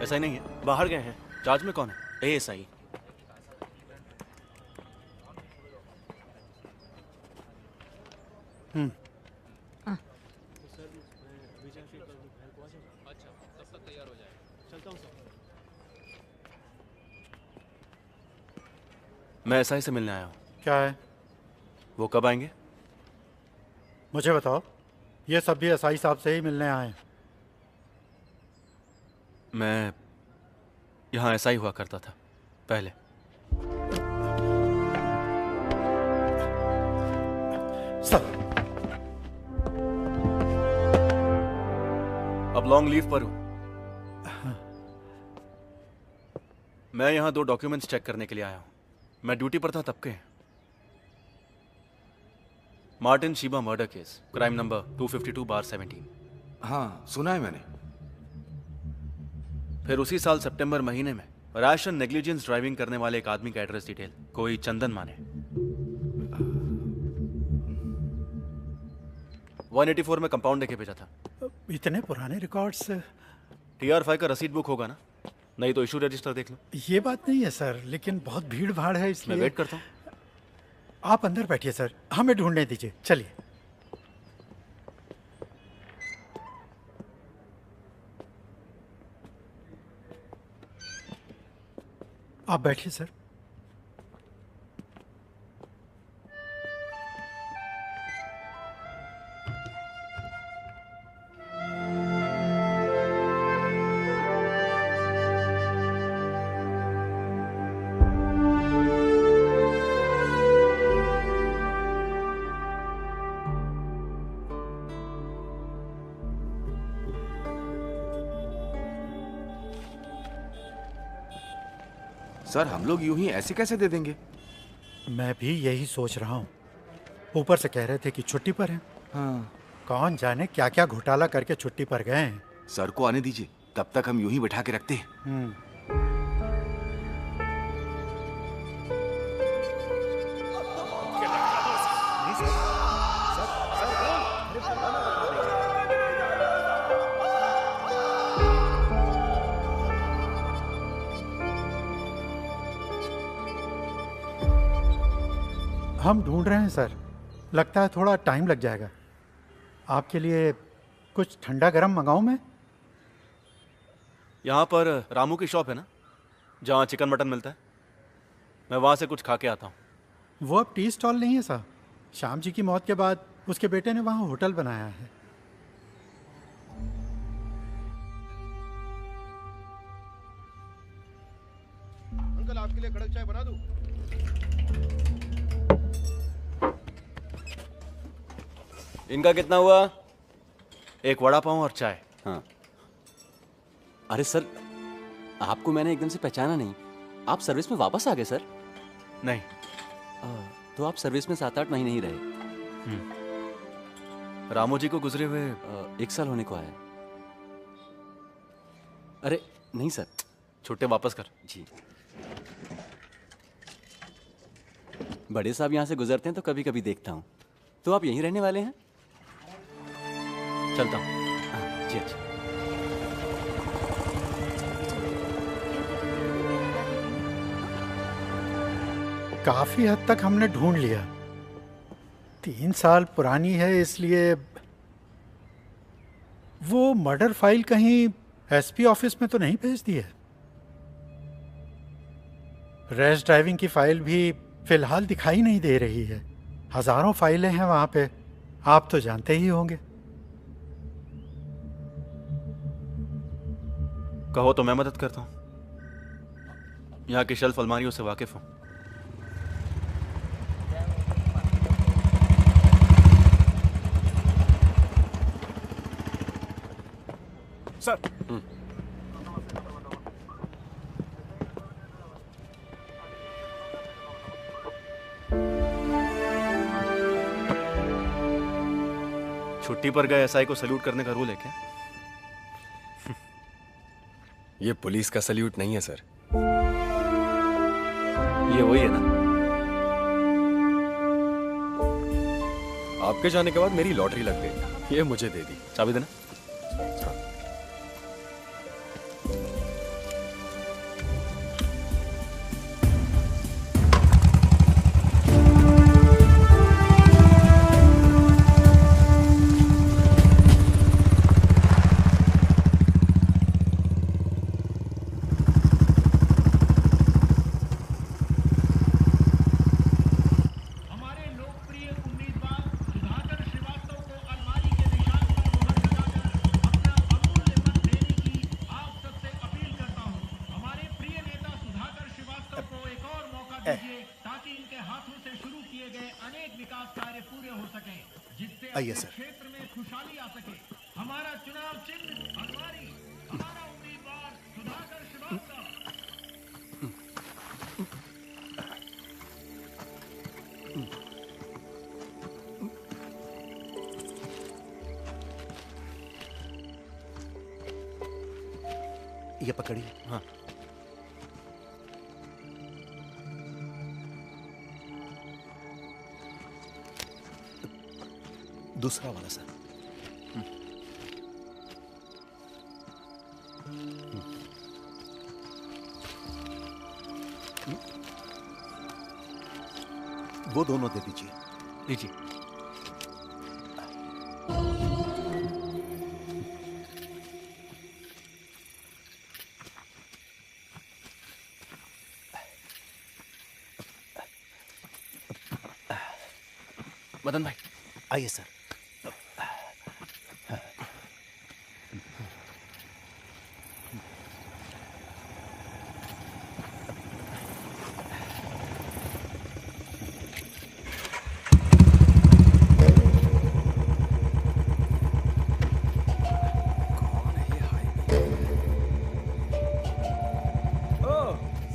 ऐसा ही नहीं है, बाहर गए हैं। चार्ज में कौन है? एएसआई। मैं एसआई से मिलने आया हूँ। क्या है? वो कब आएंगे? मुझे बताओ। ये सब भी एसआई साहब से ही मिलने आए हैं। मैं यहाँ एसआई हुआ करता था पहले। सर, अब लॉन्ग लीव पर हूँ। मैं यहाँ 2 डॉक्यूमेंट्स चेक करने के लिए आया हूँ। मैं ड्यूटी पर था तब के। Martin Sheeba murder case, crime number 252/17। हाँ, सुना है मैंने। फिर उसी साल सितंबर महीने में रैश एंड नेग्लिजेंस ड्राइविंग करने वाले एक आदमी का एड्रेस डिटेल, कोई चंदन माने। 184 में कंपाउंड देके भेजा था। इतने पुराने रिकॉर्ड्स। TR5 का रसीद बुक होगा ना? नहीं तो इशू रजिस्टर देख लो। ये बात नहीं है सर, लेकिन बहुत भीड़ भाड़ है मैं इसलिए। वेट करता हूँ। आप अंदर बैठिए सर, हमें ढूंढने दीजिए। चलिए। आप बैठिए सर। सर, हम लोग यूं ही ऐसे कैसे दे देंगे? मैं भी यही सोच रहा हूँ। ऊपर से कह रहे थे कि छुट्टी पर हैं। हाँ। कौन जाने क्या क्या घोटाला करके छुट्टी पर गए हैं। सर को आने दीजिए, तब तक हम यूं ही बैठा के रखते हैं। हम ढूंढ रहे हैं सर। लगता है थोड़ा टाइम लग जाएगा। आपके लिए कुछ ठंडा गरम मंगाऊं मैं? यहाँ पर रामू की शॉप है ना, जहाँ चिकन मटन मिलता है। मैं वहाँ से कुछ खा के आता हूँ। वो अब टी स्टॉल नहीं है साहब। श्याम जी की मौत के बाद उसके बेटे ने वहाँ होटल बनाया है। अंकल, आपके लिए कड़क चाय बना दूं? इनका कितना हुआ? एक वड़ा पाव और चाय। हाँ। अरे सर, आपको मैंने एकदम से पहचाना नहीं। आप सर्विस में वापस आ गए सर? नहीं। तो आप सर्विस में 7-8 महीने ही रहे। रामू जी को गुजरे हुए 1 साल होने को आया। अरे नहीं सर। छुट्टे वापस कर। जी। बड़े साहब यहाँ से गुजरते हैं तो कभी कभी देखता हूँ। तो आप यहीं रहने वाले हैं? चलता हूँ। जी अच्छा। काफी हद तक हमने ढूंढ लिया। 3 साल पुरानी है, इसलिए वो मर्डर फाइल कहीं एसपी ऑफिस में तो नहीं भेज दी है। रैश ड्राइविंग की फाइल भी फिलहाल दिखाई नहीं दे रही है। हजारों फाइलें हैं वहां पे, आप तो जानते ही होंगे। कहो तो मैं मदद करता हूँ। यहाँ की शेल्फ अलमारियों से वाकिफ हूँ। सर, छुट्टी पर गए एसआई को सल्यूट करने का रूल है क्या? ये पुलिस का सल्यूट नहीं है सर। ये वही है ना? आपके जाने के बाद मेरी लॉटरी लग गई, ये मुझे दे दी। चाबी देना। आइए सर। क्षेत्र में खुशहाली आ सके। हमारा चुनाव चिन्ह अखबारी, हमारा उम्मीदवार सुधाकर श्रीवास्तव। ये पकड़िए। हाँ। दूसरा वाला सर। वो दोनों दे दीजिए। लीजिए। मदन भाई आइए सर।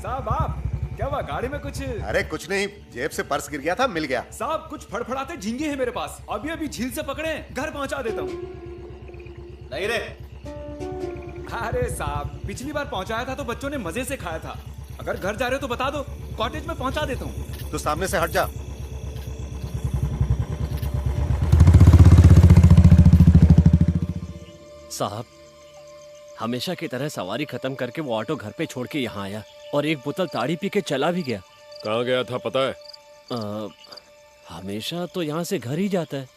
साहब आप क्या हुआ गाड़ी में कुछ? अरे कुछ नहीं, जेब से पर्स गिर गया था, मिल गया। साहब कुछ फड़फड़ाते झींगे हैं मेरे पास, अभी अभी झील से पकड़े हैं, घर पहुंचा देता हूँ। नहीं रे। अरे साहब पिछली बार पहुंचाया था तो बच्चों ने मजे से खाया था, अगर घर जा रहे हो तो बता दो, कॉटेज में पहुंचा देता हूँ। तो सामने से हट जा। साहब हमेशा की तरह सवारी खत्म करके वो ऑटो घर पे छोड़ के यहाँ आया और एक बोतल ताड़ी पी के चला भी गया। कहाँ गया था पता है? हमेशा तो यहाँ से घर ही जाता है।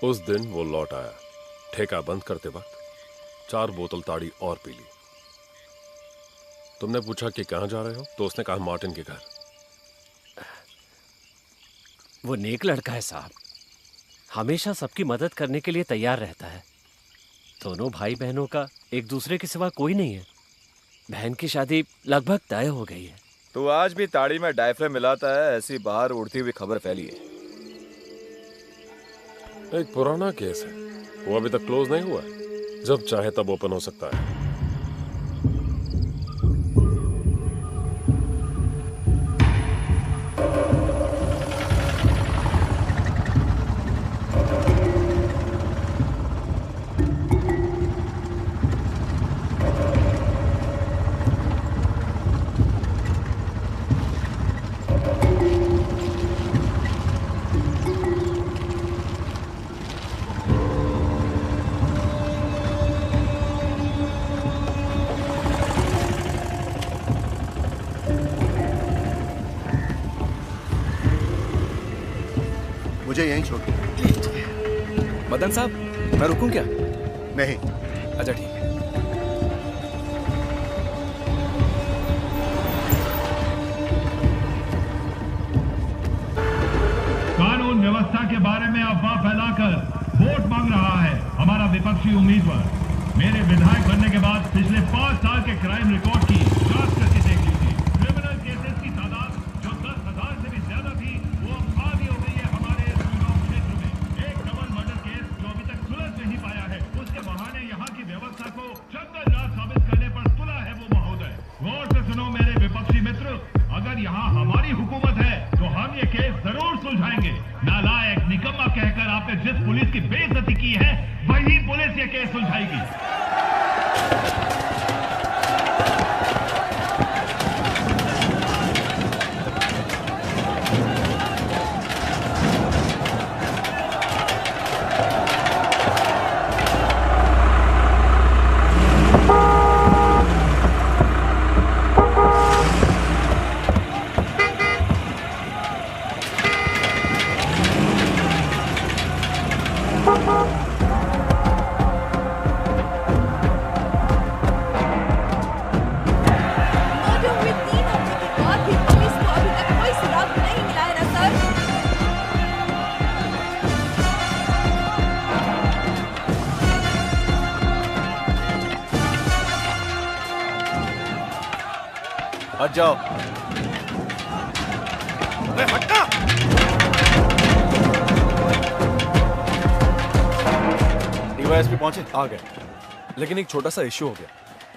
उस दिन वो लौट आया, ठेका बंद करते वक्त 4 बोतल ताड़ी और पी ली। तुमने पूछा कि कहाँ जा रहे हो तो उसने कहा मार्टिन के घर। वो नेक लड़का है साहब, हमेशा सबकी मदद करने के लिए तैयार रहता है। दोनों भाई बहनों का एक दूसरे के सिवा कोई नहीं है। बहन की शादी लगभग तय हो गई है। तो आज भी ताड़ी में डायफ्रे मिलाता है, ऐसी बाहर उड़ती हुई खबर फैली है। एक पुराना केस है, वो अभी तक क्लोज नहीं हुआ है, जब चाहे तब ओपन हो सकता है। मुझे यहीं छोड़ दो। मदन साहब मैं रुकूं क्या? नहीं। अच्छा ठीक है। कानून व्यवस्था के बारे में अफवाह फैलाकर वोट मांग रहा है हमारा विपक्षी उम्मीदवार। मेरे विधायक बनने के बाद पिछले 5 साल के क्राइम रिकॉर्ड की जांच करके देख लीजिए। क्रिमिनल केसेस की तादाद जो 10,000 से भी ज्यादा थी, वो अब आधी हो गई है हमारे चुनाव क्षेत्र में। एक डबल मर्डर केस जो अभी तक सुलझ नहीं पाया है, उसके बहाने यहाँ की व्यवस्था को जंगल राज साबित करने पर तुला है वो महोदय। गौर से सुनो मेरे विपक्षी मित्र, अगर यहाँ हमारी हुकूमत है तो हम ये केस जरूर सुलझाएंगे। नालायक निकम्मा कहकर आपने जिस पुलिस की बेइज्जती की है, वही पुलिस ये केस सुलझाएगी। हट जाओ। हटना। डीवाईएसपी पहुंचे? आ गए, लेकिन एक छोटा सा इश्यू हो गया।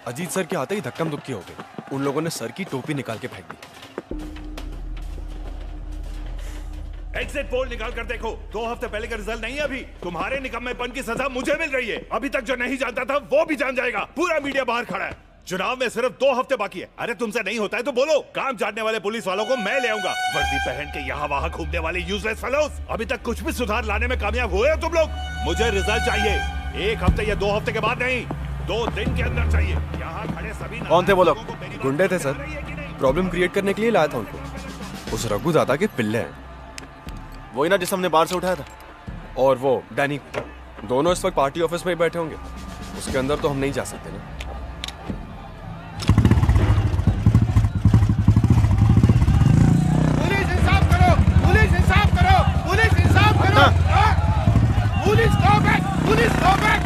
अजीत सर के आते ही धक्कम धुक्की हो गई। उन लोगों ने सर की टोपी निकाल के फेंक दी। एग्जिट पोल निकाल कर देखो, 2 हफ्ते पहले का रिजल्ट नहीं है अभी। तुम्हारे निकम्मेपन की सजा मुझे मिल रही है। अभी तक जो नहीं जानता था वो भी जान जाएगा। पूरा मीडिया बाहर खड़ा है। चुनाव में सिर्फ 2 हफ्ते बाकी है। अरे तुमसे नहीं होता है तो बोलो। काम जानने वाले पुलिस वालों को मैं ले आऊंगा। वर्दी पहन के यहाँ वहाँ घूमने वाले यूजलेस फेलोज। अभी तक कुछ भी सुधार लाने में कामयाब हुए हो तुम लोग? मुझे रिजल्ट चाहिए 1 हफ्ते या 2 हफ्ते के बाद नहीं, 2 दिन के अंदर चाहिए। यहाँ खड़े सभी कौन थे वो लोग? गुंडे थे सर, प्रॉब्लम क्रिएट करने के लिए लाया था उनको। उस रघु दादा के पिल्ले हैं। वही ना जिस हमने बाहर से उठाया था? और वो डैनी, दोनों इस वक्त पार्टी ऑफिस में ही बैठे होंगे। उसके अंदर तो हम नहीं जा सकते ना। पुलिस इंसाफ करो, पुलिस इंसाफ करो, पुलिस इंसाफ करो। Police go back, police go back.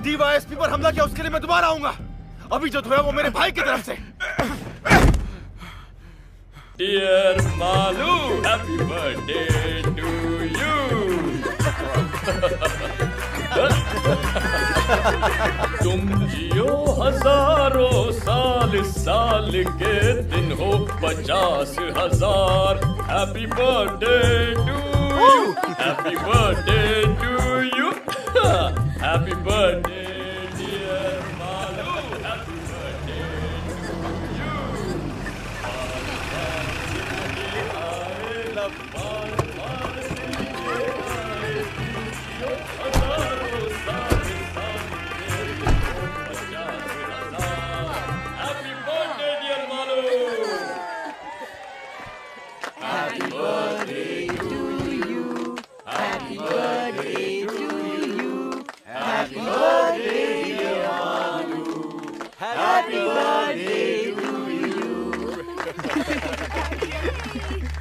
DYSP पर हमला किया उसके लिए मैं दोबारा आऊंगा। अभी जो धोया वो मेरे भाई की तरफ से। Dear Malu, happy birthday to you. तुम जियो हजारों साल, साल के दिन हो 50,000। Happy birthday to you, happy birthday to you, happy birthday dear Malu, happy birthday to you.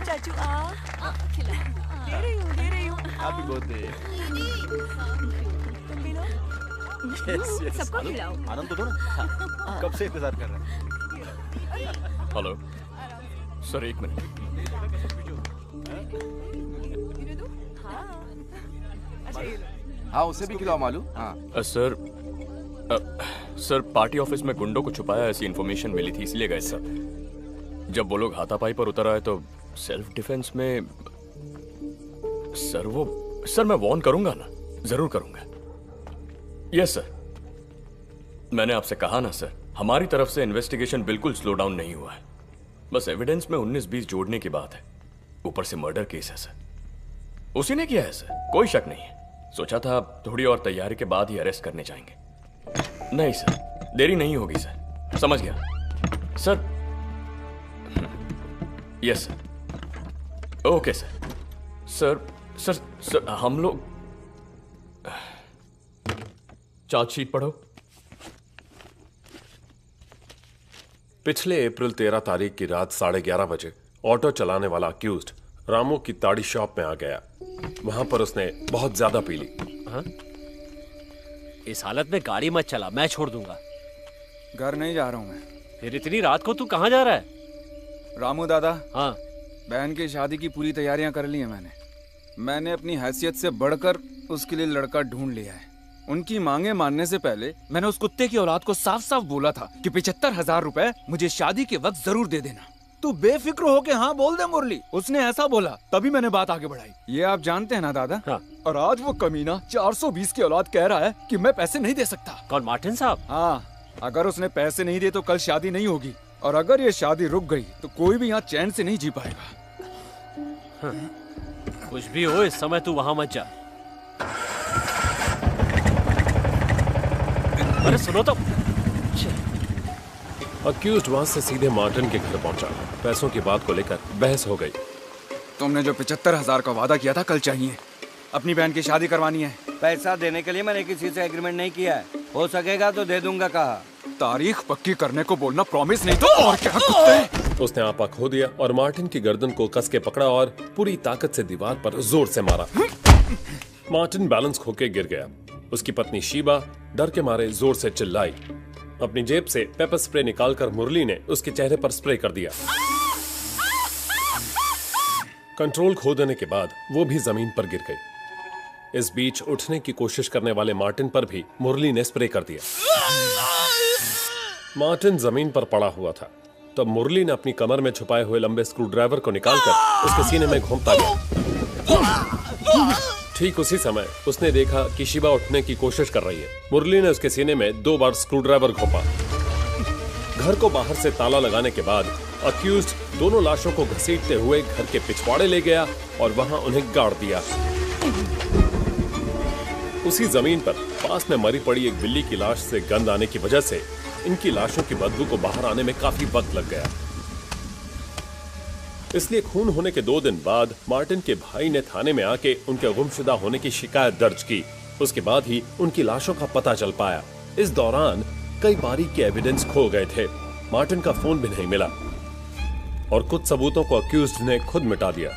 चाचू आ खिला। दे रही हूँ। Happy birthday. तुम भी लो। सबको खिलाओ। आनंद तो दो ना। कब से इंतजार कर रहे हैं। Hello sir, 1 minute. हाँ उसे भी खिलाओ मालू। हाँ सर पार्टी ऑफिस में गुंडों को छुपाया ऐसी इन्फॉर्मेशन मिली थी, इसलिए गए सर। जब वो लोग हाथापाई पर उतर आए तो सेल्फ डिफेंस में सर मैं वार्न करूंगा ना, जरूर करूंगा। यस सर, मैंने आपसे कहा ना सर, हमारी तरफ से इन्वेस्टिगेशन बिल्कुल स्लो डाउन नहीं हुआ है। बस एविडेंस में 19-20 जोड़ने की बात है। ऊपर से मर्डर केस है सर, उसी ने किया है सर, कोई शक नहीं है। सोचा था थोड़ी और तैयारी के बाद ही अरेस्ट करने जाएंगे। नहीं सर, देरी नहीं होगी सर। समझ गया sir. Yes sir, okay sir. Sir हम लोग चार्जशीट पढ़ो। पिछले अप्रैल 13 तारीख की रात 11:30 बजे ऑटो चलाने वाला अक्यूज्ड रामू की ताड़ी शॉप में आ गया। वहां पर उसने बहुत ज्यादा पी ली। हाँ? इस हालत में गाड़ी मत चला, मैं छोड़ दूंगा। घर नहीं जा रहा हूं मैं। फिर इतनी रात को तू कहां जा रहा है? रामू दादा, हाँ बहन की शादी की पूरी तैयारियां कर ली हैं मैंने अपनी हैसियत से बढ़कर उसके लिए लड़का ढूंढ लिया है। उनकी मांगे मानने से पहले मैंने उस कुत्ते की औलाद को साफ साफ बोला था कि 75,000 रुपए मुझे शादी के वक्त जरूर दे देना। तू बेफिक्र होके हाँ बोल दे मुरली। उसने ऐसा बोला तभी मैंने बात आगे बढ़ाई। ये आप जानते हैं ना दादा? हाँ। और आज वो कमीना 420 की औलाद कह रहा है कि मैं पैसे नहीं दे सकता। कौन, मार्टिन साहब? हाँ, अगर उसने पैसे नहीं दिए तो कल शादी नहीं होगी, और अगर ये शादी रुक गई तो कोई भी यहाँ चैन से नहीं जी पाएगा। कुछ भी हो, इस समय तू वहां मत जा। अरे सुनो तो। अक्यूज्ड वहां से सीधे मार्टिन के घर पहुंचा। पैसों की बात को लेकर बहस हो गई। तुमने जो 75,000 का वादा किया था कल चाहिए। अपनी बहन की शादी करवानी है। पैसा देने के लिए मैंने किसी से एग्रीमेंट नहीं किया है। हो सकेगा तो दे दूंगा कहा। तारीख पक्की करने को बोलना, प्रॉमिस नहीं तो और क्या कुत्ते। उसने आपा खो दिया और मार्टिन की गर्दन को कस के पकड़ा और पूरी ताकत से दीवार पर जोर से मारा। मार्टिन बैलेंस खोके गिर गया। उसकी पत्नी शीबा डर के मारे जोर से चिल्लाई। अपनी जेब से पेपर स्प्रे निकालकर मुरली ने उसके चेहरे पर स्प्रे कर दिया। कंट्रोल खो देने के बाद वो भी जमीन पर गिर गई। इस बीच उठने की कोशिश करने वाले मार्टिन पर भी मुरली ने स्प्रे कर दिया। मार्टिन जमीन पर पड़ा हुआ था। तब मुरली ने अपनी कमर में छुपाए हुए लंबे स्क्रू ड्राइवर को निकालकर उसके सीने में घोंपता गया। ठीक उसी समय उसने देखा कि शिबा उठने की कोशिश कर रही है। मुरली ने उसके सीने में 2 बार स्क्रू ड्राइवर घोंपा। घर को बाहर से ताला लगाने के बाद अक्यूज्ड दोनों लाशों को घसीटते हुए घर के पिछवाड़े ले गया और वहां उन्हें गाड़ दिया। उसी जमीन पर पास में मरी पड़ी एक बिल्ली की लाश से गंध आने की वजह से इनकी लाशों की बदबू को बाहर आने में काफी वक्त लग गया। इसलिए खून होने के 2 दिन बाद मार्टिन के भाई ने थाने में आके उनके गुमशुदा होने की शिकायत दर्ज की। उसके बाद ही उनकी लाशों का पता चल पाया। इस दौरान कई बारीक के एविडेंस खो गए थे। मार्टिन का फोन भी नहीं मिला और कुछ सबूतों को अक्यूज्ड ने खुद मिटा दिया।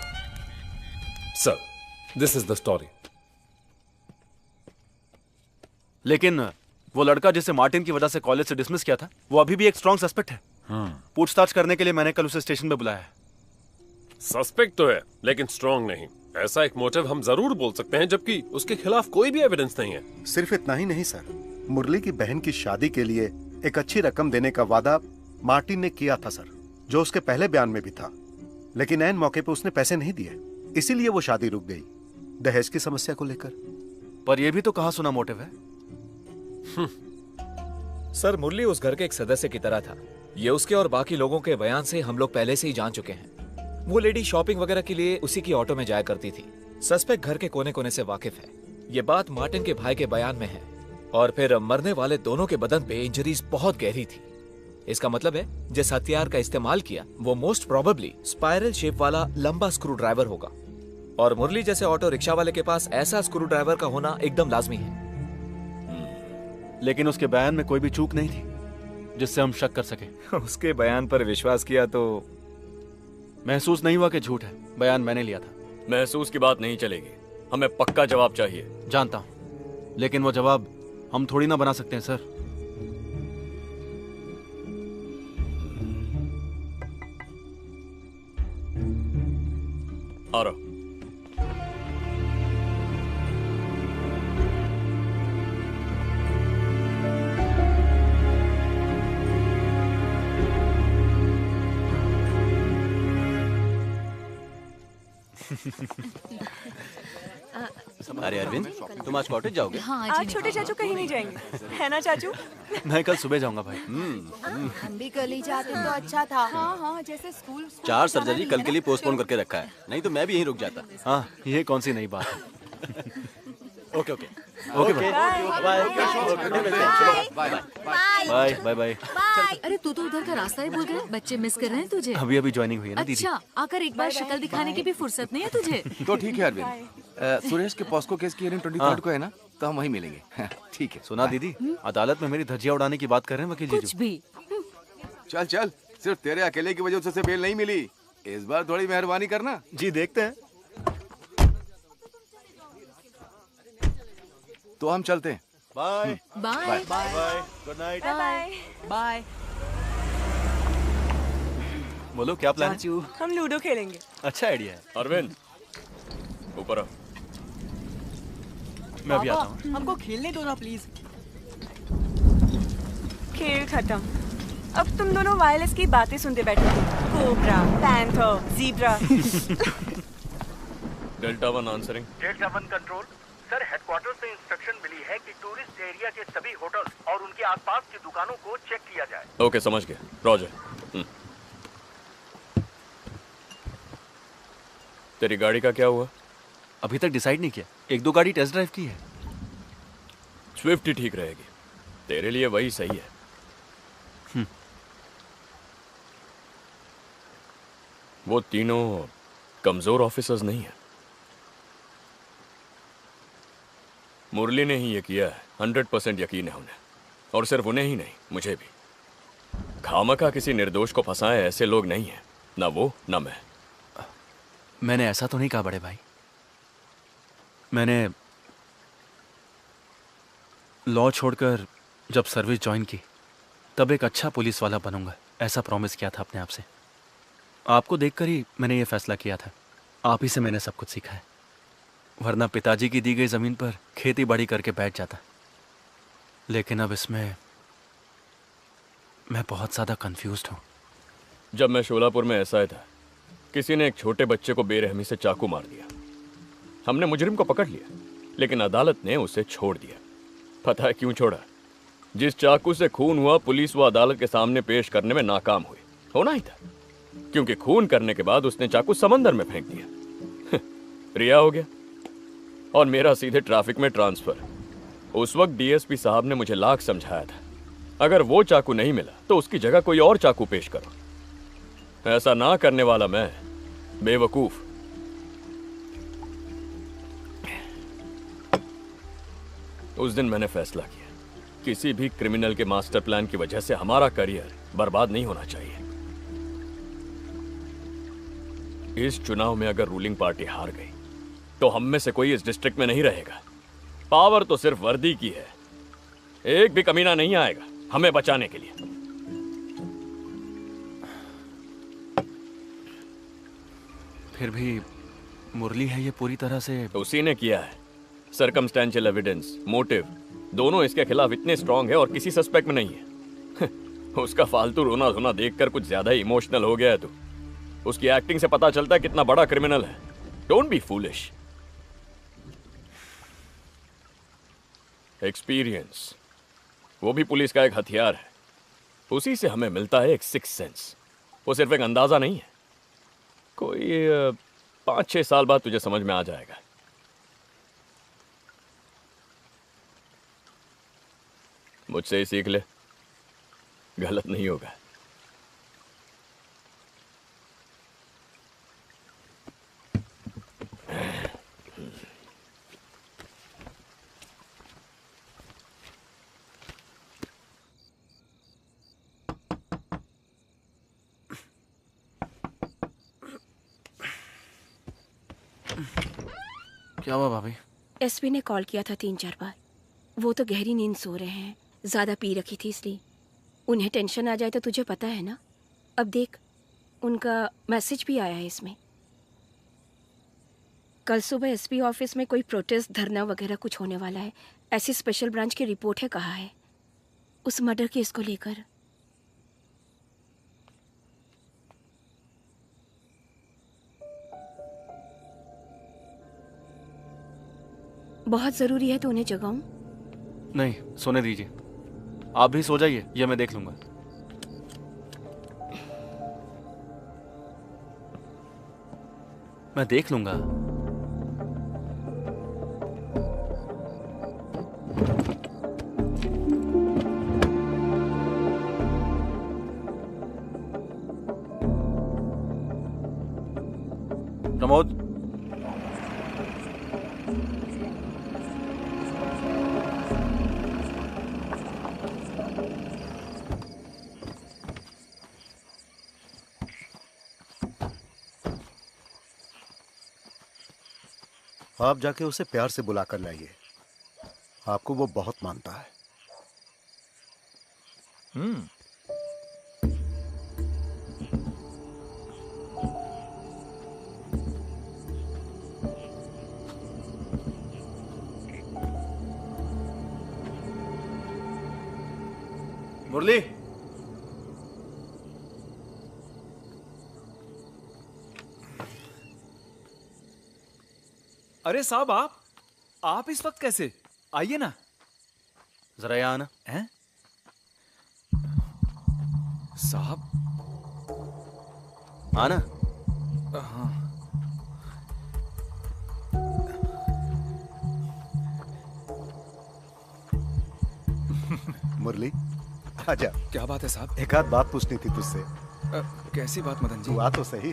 Sir, this is the story. लेकिन वो लड़का जिसे मार्टिन की वजह से कॉलेज से डिसमिस किया था, वो अभी भी एक स्ट्रॉन्ग सस्पेक्ट है। पूछताछ करने के लिए मैंने कल उसे स्टेशन पे बुलाया है। सस्पेक्ट तो है लेकिन स्ट्रॉन्ग नहीं। ऐसा एक मोटिव हम जरूर बोल सकते हैं, जबकि उसके खिलाफ कोई भी एविडेंस नहीं है। सिर्फ इतना ही नहीं सर, मुरली की बहन की शादी के लिए एक अच्छी रकम देने का वादा मार्टिन ने किया था सर, जो उसके पहले बयान में भी था। लेकिन ऐन मौके पे उसने पैसे नहीं दिए, इसीलिए वो शादी रुक गई, दहेज की समस्या को लेकर। पर यह भी तो कहा सुना मोटिव है। सर, मुरली उस घर के एक सदस्य की तरह था। ये उसके और बाकी लोगों के बयान से हम लोग पहले से ही जान चुके हैं। वो लेडी शॉपिंग वगैरह के लिए उसी की ऑटो में जाया करती थी। सस्पेक्ट घर के कोने कोने से वाकिफ है। ये बात मार्टिन के भाई के बयान में है। और फिर मरने वाले दोनों के बदन पे इंजरीज बहुत गहरी थी। इसका मतलब है जिस हथियार का इस्तेमाल किया वो मोस्ट प्रोबेबली स्पाइरल शेप वाला लंबा स्क्रू ड्राइवर होगा। और मुरली जैसे ऑटो रिक्शा वाले के पास ऐसा स्क्रू ड्राइवर का होना एकदम लाजमी है। लेकिन उसके बयान में कोई भी चूक नहीं थी जिससे हम शक कर सके। उसके बयान पर विश्वास किया तो महसूस नहीं हुआ कि झूठ है। बयान मैंने लिया था। महसूस की बात नहीं चलेगी, हमें पक्का जवाब चाहिए। जानता हूं, लेकिन वो जवाब हम थोड़ी ना बना सकते हैं सर। आ रहा। अरे अरविंद, तुम आज कॉटेज जाओगे? हाँ, आज छोटे चाचू कहीं नहीं जाएंगे, है ना चाचू? मैं कल सुबह जाऊंगा भाई। हम भी कल ही जाते तो अच्छा था। हाँ हाँ, जैसे स्कूल 4 सर्जरी कल के लिए पोस्टपोन करके रखा है, नहीं तो मैं भी यहीं रुक जाता। हाँ, ये कौन सी नई बात है। Okay okay okay bye bye bye bye. अरे तू तो उधर का रास्ता ही भूल गया। बच्चे मिस कर रहे हैं तुझे। अभी अभी ज्वाइनिंग हुई है ना दीदी। अच्छा, आकर एक बार शक्ल दिखाने की भी फुर्सत नहीं है तुझे। तो ठीक है अरविंद, सुरेश के पॉस्को केस की हियरिंग 23 को है ना, तो हम वहीं मिलेंगे। ठीक है। सुना दीदी, अदालत में मेरी धज्जियां उड़ाने की बात कर रहे हैं वकील जी। कुछ भी। चल चल, सिर्फ तेरे अकेले की वजह से बेल नहीं मिली। इस बार थोड़ी मेहरबानी करना। जी देखते हैं। तो हम चलते हैं। Bye bye bye. Good night. Bye bye. बोलो क्या प्लान है? चाचू हम लूडो खेलेंगे। अच्छा आइडिया है। अरविंद ऊपर आओ। मैं अभी आता हूँ। हमको खेलने दो ना प्लीज। खेल खत्म। अब तुम दोनों वायरलेस की बातें सुनते बैठो। Cobra, panther, zebra. Delta 1 answering. Delta 1 control. Sir headquarter से इंस्ट्रक्शन मिली है कि टूरिस्ट एरिया के सभी होटल्स और उनके आसपास की दुकानों को चेक किया जाए। ओके समझ गया रॉजर। तेरी गाड़ी का क्या हुआ? अभी तक डिसाइड नहीं किया। 1-2 गाड़ी टेस्ट ड्राइव की है। स्विफ्ट ही ठीक रहेगी, तेरे लिए वही सही है। वो तीनों कमजोर ऑफिसर्स नहीं है। मुरली ने ही ये किया है, 100% यकीन है उन्हें। और सिर्फ उन्हें ही नहीं, मुझे भी। खामखा किसी निर्दोष को फंसाए ऐसे लोग नहीं हैं, ना वो ना मैं। मैंने ऐसा तो नहीं कहा बड़े भाई। मैंने लॉ छोड़कर जब सर्विस ज्वाइन की तब एक अच्छा पुलिस वाला बनूंगा, ऐसा प्रॉमिस किया था अपने आप से। आपको देखकर ही मैंने ये फैसला किया था। आप ही से मैंने सब कुछ सीखा है, वरना पिताजी की दी गई जमीन पर खेती बाड़ी करके बैठ जाता। लेकिन अब इसमें मैं बहुत ज्यादा कंफ्यूज्ड हूँ। जब मैं शोलापुर में एसआई था, किसी ने एक छोटे बच्चे को बेरहमी से चाकू मार दिया। हमने मुजरिम को पकड़ लिया, लेकिन अदालत ने उसे छोड़ दिया। पता है क्यों छोड़ा? जिस चाकू से खून हुआ, पुलिस वो अदालत के सामने पेश करने में नाकाम हुई। होना ही था, क्योंकि खून करने के बाद उसने चाकू समंदर में फेंक दिया। रिहा हो गया और मेरा सीधे ट्रैफिक में ट्रांसफर। उस वक्त डीएसपी साहब ने मुझे लाख समझाया था, अगर वो चाकू नहीं मिला तो उसकी जगह कोई और चाकू पेश करो। ऐसा ना करने वाला मैं बेवकूफ। उस दिन मैंने फैसला किया, किसी भी क्रिमिनल के मास्टर प्लान की वजह से हमारा करियर बर्बाद नहीं होना चाहिए। इस चुनाव में अगर रूलिंग पार्टी हार गई तो हम में से कोई इस डिस्ट्रिक्ट में नहीं रहेगा। पावर तो सिर्फ वर्दी की है, एक भी कमीना नहीं आएगा हमें बचाने के लिए। फिर भी मुरली है ये पूरी तरह से। उसी ने किया है। सर्कमस्टेंशियल एविडेंस, मोटिव दोनों इसके खिलाफ इतने स्ट्रांग है और किसी सस्पेक्ट में नहीं है। उसका फालतू रोना धोना देखकर कुछ ज्यादा ही इमोशनल हो गया है तू। उसकी एक्टिंग से पता चलता है कितना बड़ा क्रिमिनल है। Don't be foolish. एक्सपीरियंस, वो भी पुलिस का एक हथियार है। उसी से हमें मिलता है एक सिक्स सेंस। वो सिर्फ एक अंदाजा नहीं है। कोई 5-6 साल बाद तुझे समझ में आ जाएगा। मुझसे ही सीख ले, गलत नहीं होगा। क्या हुआ भाभी? एसपी ने कॉल किया था 3-4 बार। वो तो गहरी नींद सो रहे हैं, ज्यादा पी रखी थी इसलिए। उन्हें टेंशन आ जाए तो तुझे पता है ना। अब देख, उनका मैसेज भी आया है इसमें। कल सुबह एसपी ऑफिस में कोई प्रोटेस्ट, धरना वगैरह कुछ होने वाला है, ऐसी स्पेशल ब्रांच की रिपोर्ट है, कहा है उस मर्डर केस को लेकर। बहुत जरूरी है तो उन्हें जगाऊं? नहीं, सोने दीजिए। आप भी सो जाइए, ये मैं देख लूंगा। मैं देख लूंगा। प्रमोद, आप जाके उसे प्यार से बुला कर लाइए। आपको वो बहुत मानता है। मुरली, अरे साहब, आप इस वक्त कैसे? आइए ना। जरा यहाँ आना। हैं? साहब, आना। हाँ। मुरली, आजा। क्या बात है साहब? एक आध बात पूछनी थी तुझसे। कैसी बात मदन जी? तू आ तो सही।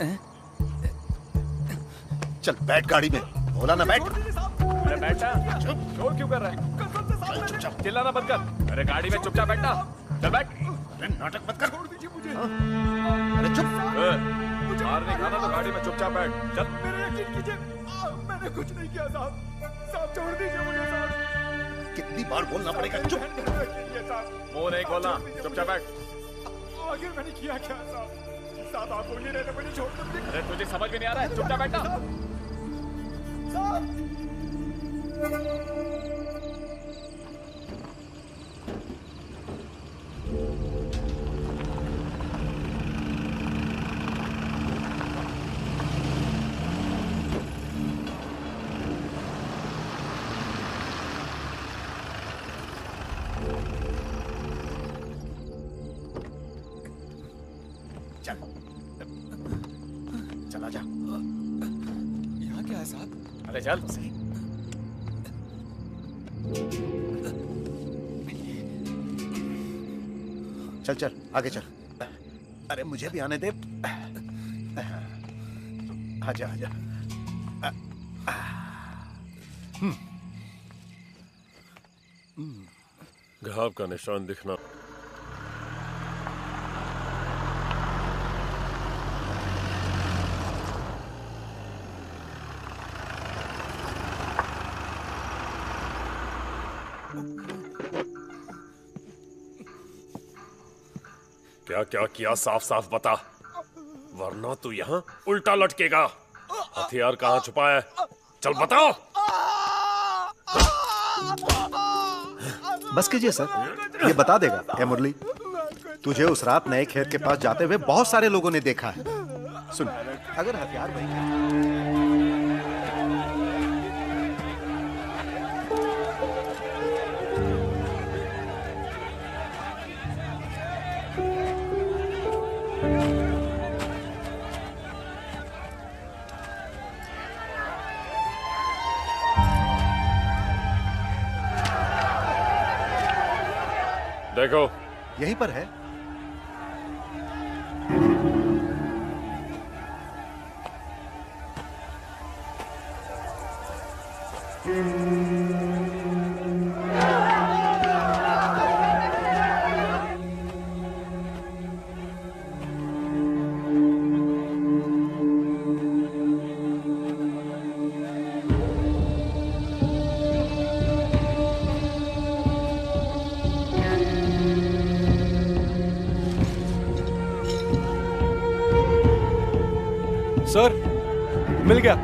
चल बैठ गाड़ी में। बोला ना बैठ। अरे बैठा, शोर क्यों कर रहा है? चुपचाप चिल्लाना बंद कर। अरे गाड़ी में चुपचाप बैठना। चल बैठ। अरे नाटक मत कर। छोड़ दीजिए मुझे। अरे चुप। मार नहीं खाना तो गाड़ी में चुपचाप बैठ। चल। मेरे यकीन कीजिए, मैंने कुछ नहीं किया साहब। साहब छोड़ दीजिए मुझे साहब। कितनी बार बोलना पड़ेगा? चुप। मुंह नहीं खोलना, चुपचाप बैठ। आखिर मैंने किया क्या साहब? साहब आप बोलिए, रहने मुझे छोड़ दो। अरे तुझे समझ में नहीं आ रहा है? चुपचाप बैठना। चल, चला जा। यहाँ क्या है साहब? अरे चल। चल चल आगे चल। अरे मुझे भी आने दे। आजा आजा। घाव का निशान दिखना। क्या क्या किया साफ साफ बता, वरना तू यहाँ उल्टा लटकेगा। हथियार कहाँ छुपा है? चल बताओ। बस कीजिए सर, ये बता देगा। ए मुरली, तुझे उस रात नए खेत के पास जाते हुए बहुत सारे लोगों ने देखा है। सुन, अगर हथियार वही देखो, यहीं पर है। सर, मिल गया।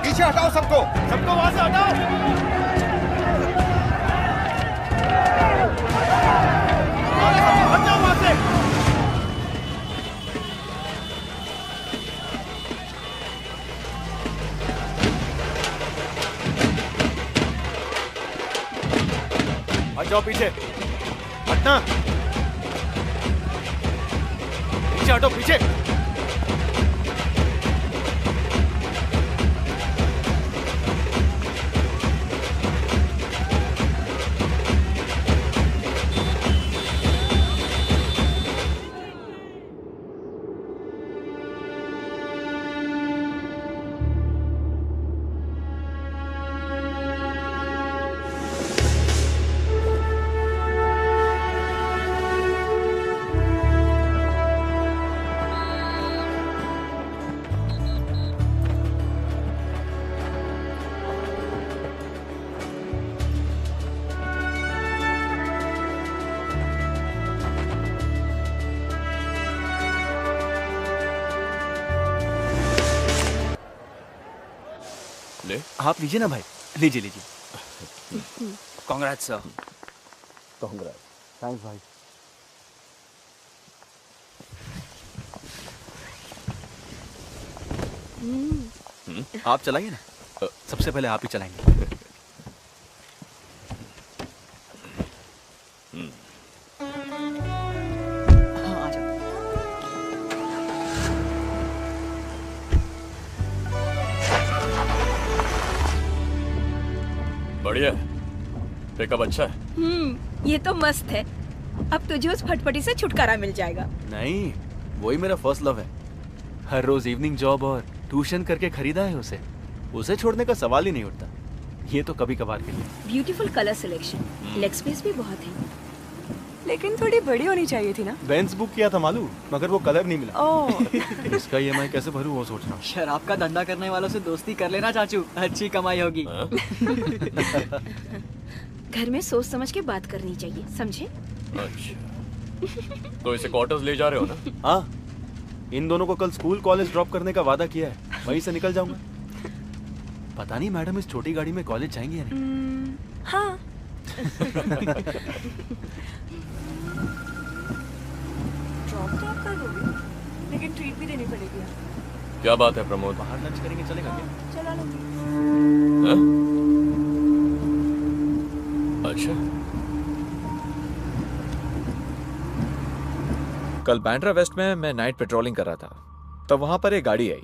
पीछे हटाओ सबको, सबको वहां से हटाओ। हटाओ वहां से। हट जाओ पीछे। हटना। पीछे हटो, पीछे। आप लीजिए ना भाई, लीजिए लीजिए। Congrats sir. कांग्रेट्स। थैंक्स भाई। आप चलाइए ना, सबसे पहले आप ही चलाएंगे। बढ़िया, पिकअप अच्छा है। ये तो मस्त है। अब तुझे उस फटफटी से छुटकारा मिल जाएगा। नहीं, वही मेरा फर्स्ट लव है। हर रोज इवनिंग जॉब और ट्यूशन करके खरीदा है उसे। उसे छोड़ने का सवाल ही नहीं उठता। ये तो कभी कभार के लिए। Beautiful colour selection, leg space भी बहुत है। लेकिन थोड़ी बड़ी होनी चाहिए थी ना। बेंज बुक किया था मालूम, मगर वो कलर नहीं मिला। ओह। इसका EMI कैसे भरूं वो सोच रहा हूँ। शराब का धंधा करने वालों से दोस्ती कर लेना चाचू, अच्छी कमाई होगी। घर में सोच समझ के बात करनी चाहिए, समझे? अच्छा, तो इसे क्वार्टर्स ले जा रहे हो ना? हाँ, इन दोनों को कल स्कूल कॉलेज ड्रॉप करने का वादा किया है, वहीं से निकल जाऊंगा। पता नहीं मैडम इस छोटी गाड़ी में कॉलेज जाएंगी या नहीं। हाँ। ड्रॉप तो आप कर दोगे, लेकिन ट्रीट भी देनी पड़ेगी। क्या बात है प्रमोद? बाहर लंच करेंगे, चलेगा क्या? चला लो। अच्छा, कल बैंड्रा वेस्ट में मैं नाइट पेट्रोलिंग कर रहा था, तब वहां पर एक गाड़ी आई,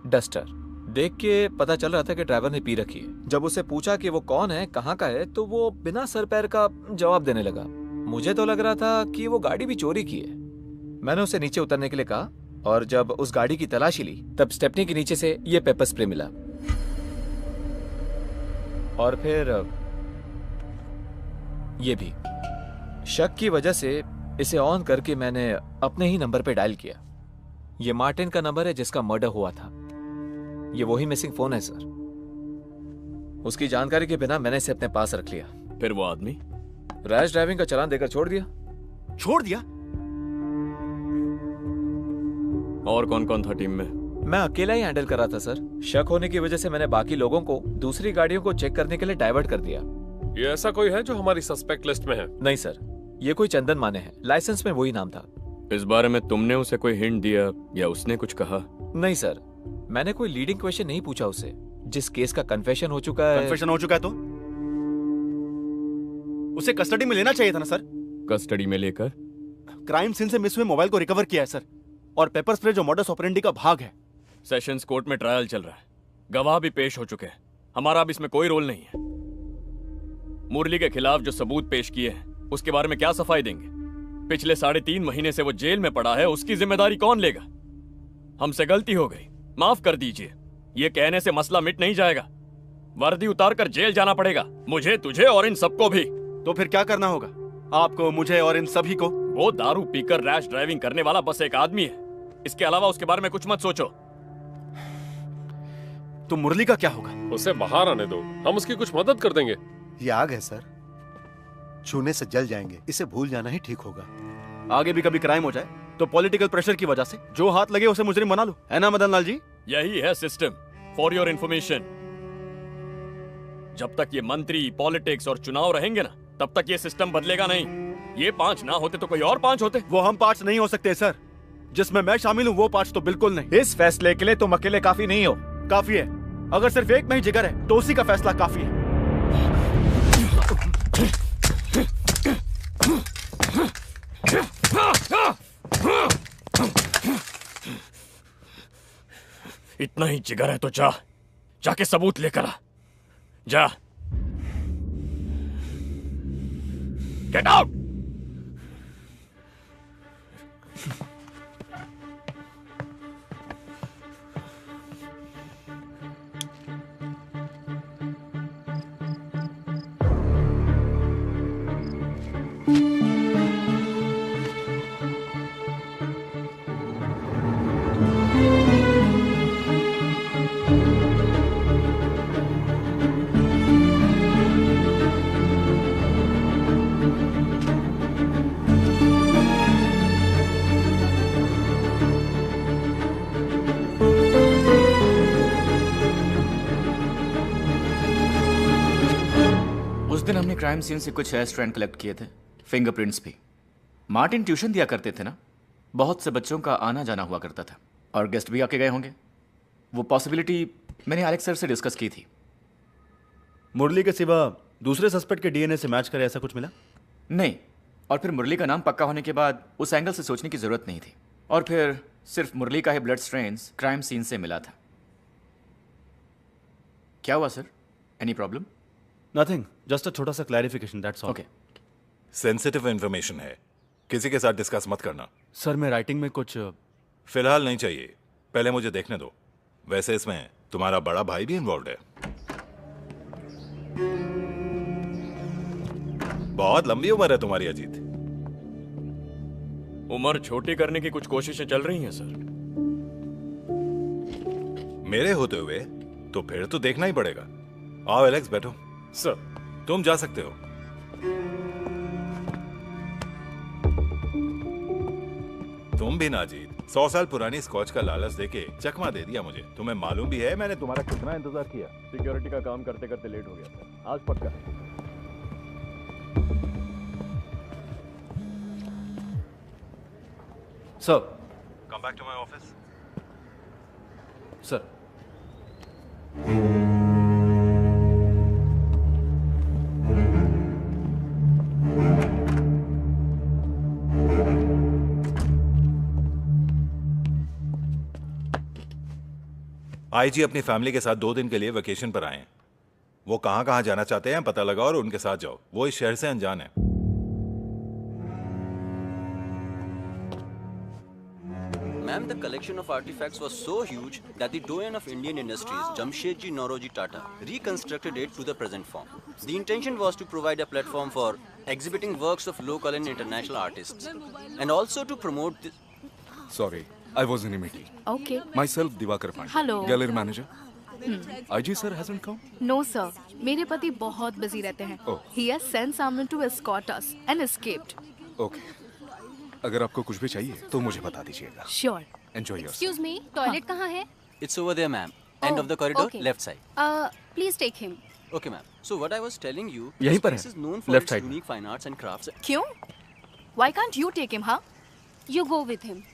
डस्टर। देख के पता चल रहा था कि ड्राइवर ने पी रखी है। जब उससे पूछा कि वो कौन है, कहाँ का है, तो वो बिना सर पैर का जवाब देने लगा। मुझे तो लग रहा था कि वो गाड़ी भी चोरी की है। मैंने उसे नीचे उतरने के लिए कहा, और जब उस गाड़ी की तलाशी ली तब स्टेपनी के नीचे से ये पेपर स्प्रे मिला। और फिर ये भी। शक की वजह से इसे ऑन करके मैंने अपने ही नंबर पे डायल किया। ये मार्टिन का नंबर है जिसका मर्डर हुआ था। ये वही मिसिंग फोन है सर। उसकी जानकारी के बिना मैंने इसे अपने पास रख लिया। फिर वो आदमी रैश ड्राइविंग का चालान देकर छोड़ दिया। छोड़ दिया? और कौन कौन था टीम में? मैं अकेला ही हैंडल कर रहा था सर। शक होने की वजह से मैंने बाकी लोगों को दूसरी गाड़ियों को चेक करने के लिए डाइवर्ट कर दिया। ये ऐसा कोई है जो हमारी सस्पेक्ट लिस्ट में है? नहीं सर, ये कोई चंदन माने है, लाइसेंस में वही नाम था। इस बारे में तुमने उसे कोई हिंट दिया या उसने कुछ कहा? नहीं सर, मैंने कोई लीडिंग क्वेश्चन नहीं पूछा उससे। जिस केस का कन्फेशन हो चुका है। कन्फेशन हो चुका है तो उसे कस्टडी में लेना चाहिए था ना सर। कस्टडी में लेकर? क्राइम सीन से मिस हुए मोबाइल को रिकवर किया है सर, और पेपर स्प्रे जो मॉडस ऑपरेंडी का भाग है। सेशंस कोर्ट में ट्रायल चल रहा है, गवाह भी पेश हो चुके हैं। हमारा अब इसमें कोई रोल नहीं है। मुरली के खिलाफ जो सबूत पेश किए हैं उसके बारे में क्या सफाई देंगे? पिछले 3.5 महीने से वो जेल में पड़ा है, उसकी जिम्मेदारी कौन लेगा? हमसे गलती हो गई, माफ कर दीजिए। ये कहने से मसला मिट नहीं जाएगा। वर्दी उतारकर जेल जाना पड़ेगा, मुझे, तुझे और इन सबको भी। तो फिर क्या करना होगा आपको, मुझे और इन सभी को? वो दारू पीकर रैश ड्राइविंग करने वाला बस एक आदमी है। इसके अलावा उसके बारे में कुछ मत सोचो। तो मुरली का क्या होगा? उसे बाहर आने दो, हम उसकी कुछ मदद कर देंगे। ये आग है सर, छूने से जल जाएंगे। इसे भूल जाना ही ठीक होगा। आगे भी कभी क्राइम हो जाए तो पॉलिटिकल प्रेशर की वजह से जो हाथ लगे उसे मुजरिम बना लो, है ना मदन लाल जी? यही है सिस्टम, फॉर योर इंफॉर्मेशन। जब तक ये मंत्री, पॉलिटिक्स और चुनाव रहेंगे ना, तब तक ये सिस्टम बदलेगा नहीं। ये 5 ना होते तो कोई और 5 होते। वो हम 5 नहीं हो सकते सर, जिसमें मैं शामिल हूँ वो 5 तो बिल्कुल नहीं। इस फैसले के लिए तुम अकेले काफी नहीं हो। काफी है। अगर सिर्फ एक में ही जिगर है तो उसी का फैसला काफी है। इतना ही जिगर है तो जाके सबूत लेकर आ। जा। Get out. क्राइम सीन से कुछ हेयर स्ट्रैंड कलेक्ट किए थे, फिंगरप्रिंट्स भी। मार्टिन ट्यूशन दिया करते थे ना, बहुत से बच्चों का आना जाना हुआ करता था और गेस्ट भी आके गए होंगे। वो पॉसिबिलिटी मैंने एलेक्स सर से डिस्कस की थी। मुरली के सिवा दूसरे सस्पेक्ट के डीएनए से मैच करे ऐसा कुछ मिला? नहीं, और फिर मुरली का नाम पक्का होने के बाद उस एंगल से सोचने की जरूरत नहीं थी। और फिर सिर्फ मुरली का ही ब्लड स्ट्रेन्स क्राइम सीन से मिला था। क्या हुआ sir? Any problem? Nothing, just a छोटा सा clarification, that's all. Okay. Sensitive information है, किसी के साथ डिस्कस मत करना। सर मैं राइटिंग में कुछ फिलहाल नहीं चाहिए, पहले मुझे देखने दो। वैसे इसमें तुम्हारा बड़ा भाई भी इन्वॉल्व है। बहुत लंबी उम्र है तुम्हारी अजीत। उम्र छोटी करने की कुछ कोशिशें चल रही हैं सर। मेरे होते हुए तो फिर तो देखना ही पड़ेगा। आओ एलेक्स, बैठो। सर तुम जा सकते हो। तुम भी ना अजीत, 100 साल पुरानी स्कॉच का लालच देके चकमा दे दिया मुझे। तुम्हें मालूम भी है मैंने तुम्हारा कितना इंतजार किया। सिक्योरिटी का काम करते करते लेट हो गया था, आज पक्का है। Sir, come back to my office. Sir, IG अपनी फैमिली के साथ 2 दिन के लिए वेकेशन पर आए हैं। वो कहां कहां जाना चाहते हैं पता लगाओ और उनके साथ जाओ। वो इस शहर से अनजान है। Ma'am, the collection of artifacts was so huge that the doyen of Indian industries, Jamshedji Nauroji Tata, reconstructed it to the present form. The intention was to provide a platform for exhibiting works of local and international artists, and also to promote the... Sorry, I was in a meeting. Okay. Myself, Diwakar Pandey. Hello. Gallery manager. IG sir hasn't come? No sir, मेरे पति बहुत busy रहते हैं। Oh. He has sent someone to escort us and escaped. Okay. अगर आपको कुछ भी चाहिए तो मुझे बता दीजिएगा। Sure. Enjoy yourself. Excuse me, toilet कहाँ है? It's over there, ma'am. End of the corridor, okay. left side. Please take him. Okay, ma'am. So what I was telling you, यहीं this पर place है, is known for left its side. unique fine arts and crafts. क्यों? Why can't you take him, huh? You go with him.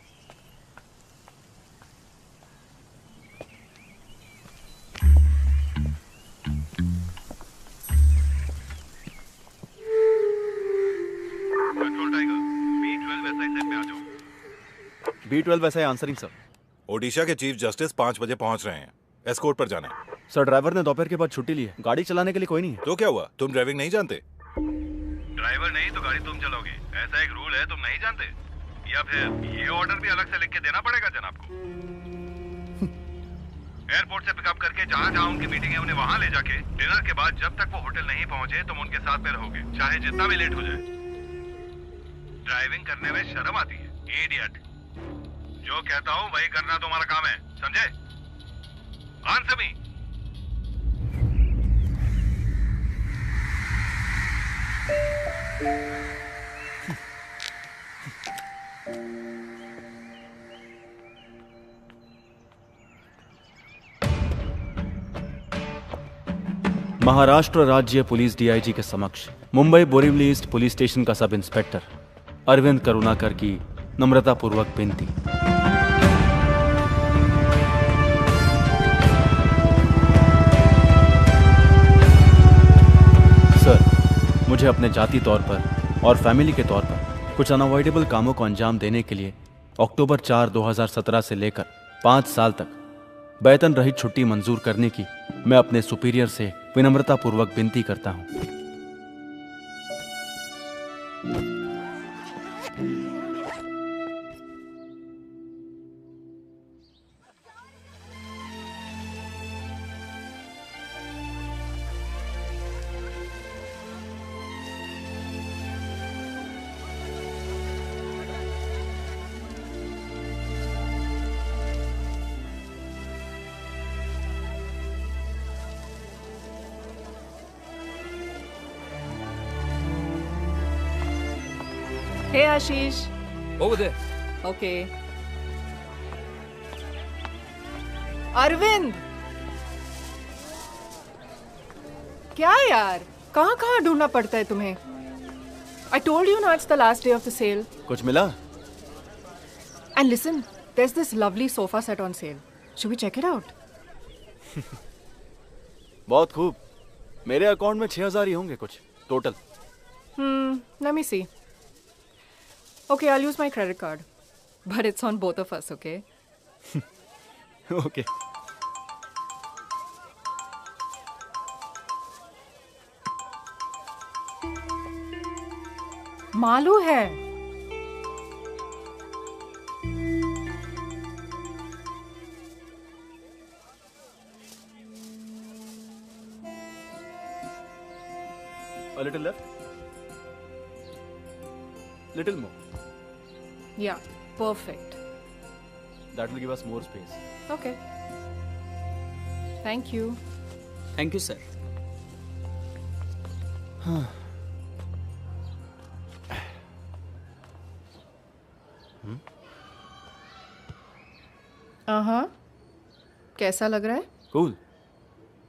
B12 वैसा है answering sir. Odisha के chief justice 5 बजे पहुंच रहे हैं। एस्कॉर्ट पर जाना है। सर ड्राइवर ने दोपहर के बाद छुट्टी ली है, गाड़ी चलाने के लिए कोई नहीं है। तो क्या हुआ, तुम ड्राइविंग नहीं जानते? ड्राइवर नहीं तो गाड़ी तुम चलोगे, ऐसा एक रूल है, तुम नहीं जानते? या फिर ये ऑर्डर भी अलग से लिख के देना पड़ेगा जनाब को? एयरपोर्ट से पिकअप करके जहाँ जहाँ उनकी मीटिंग है उन्हें वहाँ ले जाके डिनर के बाद जब तक वो होटल नहीं पहुँचे तुम उनके साथ में रहोगे, चाहे जितना भी लेट हो जाए। ड्राइविंग करने में शर्म आती है, इडियट। जो कहता हूँ वही करना तुम्हारा काम है, समझे? Answer me. महाराष्ट्र राज्य पुलिस डीआईजी के समक्ष Mumbai Borivali east police station का सब इंस्पेक्टर अरविंद करुणाकर की नम्रतापूर्वक विनती। सर, मुझे अपने जाति तौर पर और फैमिली के तौर पर कुछ अनअवॉइडेबल कामों को अंजाम देने के लिए अक्टूबर 4, 2017 से लेकर 5 साल तक वेतन रहित छुट्टी मंजूर करने की मैं अपने सुपीरियर से विनम्रतापूर्वक विनती करता हूं। Hey Ashish. Over there. Okay. Arvind, क्या यार, कहाँ कहाँ ढूंढना पड़ता है तुम्हें? I told you now it's the last day of the sale. कुछ मिला? And listen, there's this lovely sofa set on sale. Should we check it out? बहुत खूब। मेरे अकाउंट में 6,000 ही होंगे कुछ total. Let me see. Okay, I'll use my credit card. But it's on both of us, okay? Okay. Malu है। A little left. Little more. Yeah, perfect. That will give us more space. Okay. Thank you. Thank you sir. कैसा लग रहा है? Cool.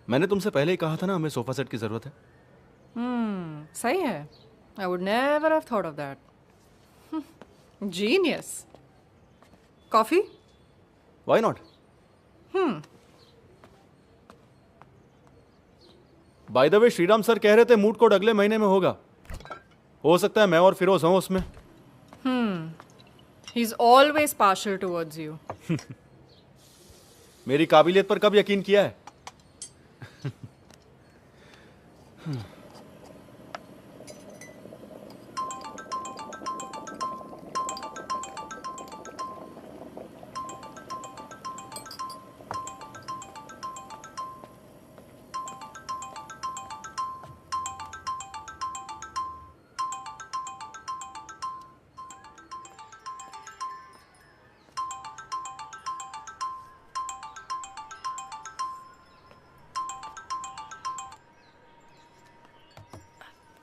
मैंने तुमसे पहले ही कहा था ना हमें सोफा सेट की जरूरत है। सही है। I would never have thought of that. Genius. Coffee? Why not? By the way Shriram sir कह रहे थे मूड कोड अगले महीने में होगा। हो सकता है मैं और फिरोज हूं उसमें। He's always partial towards you. मेरी काबिलियत पर कब यकीन किया है?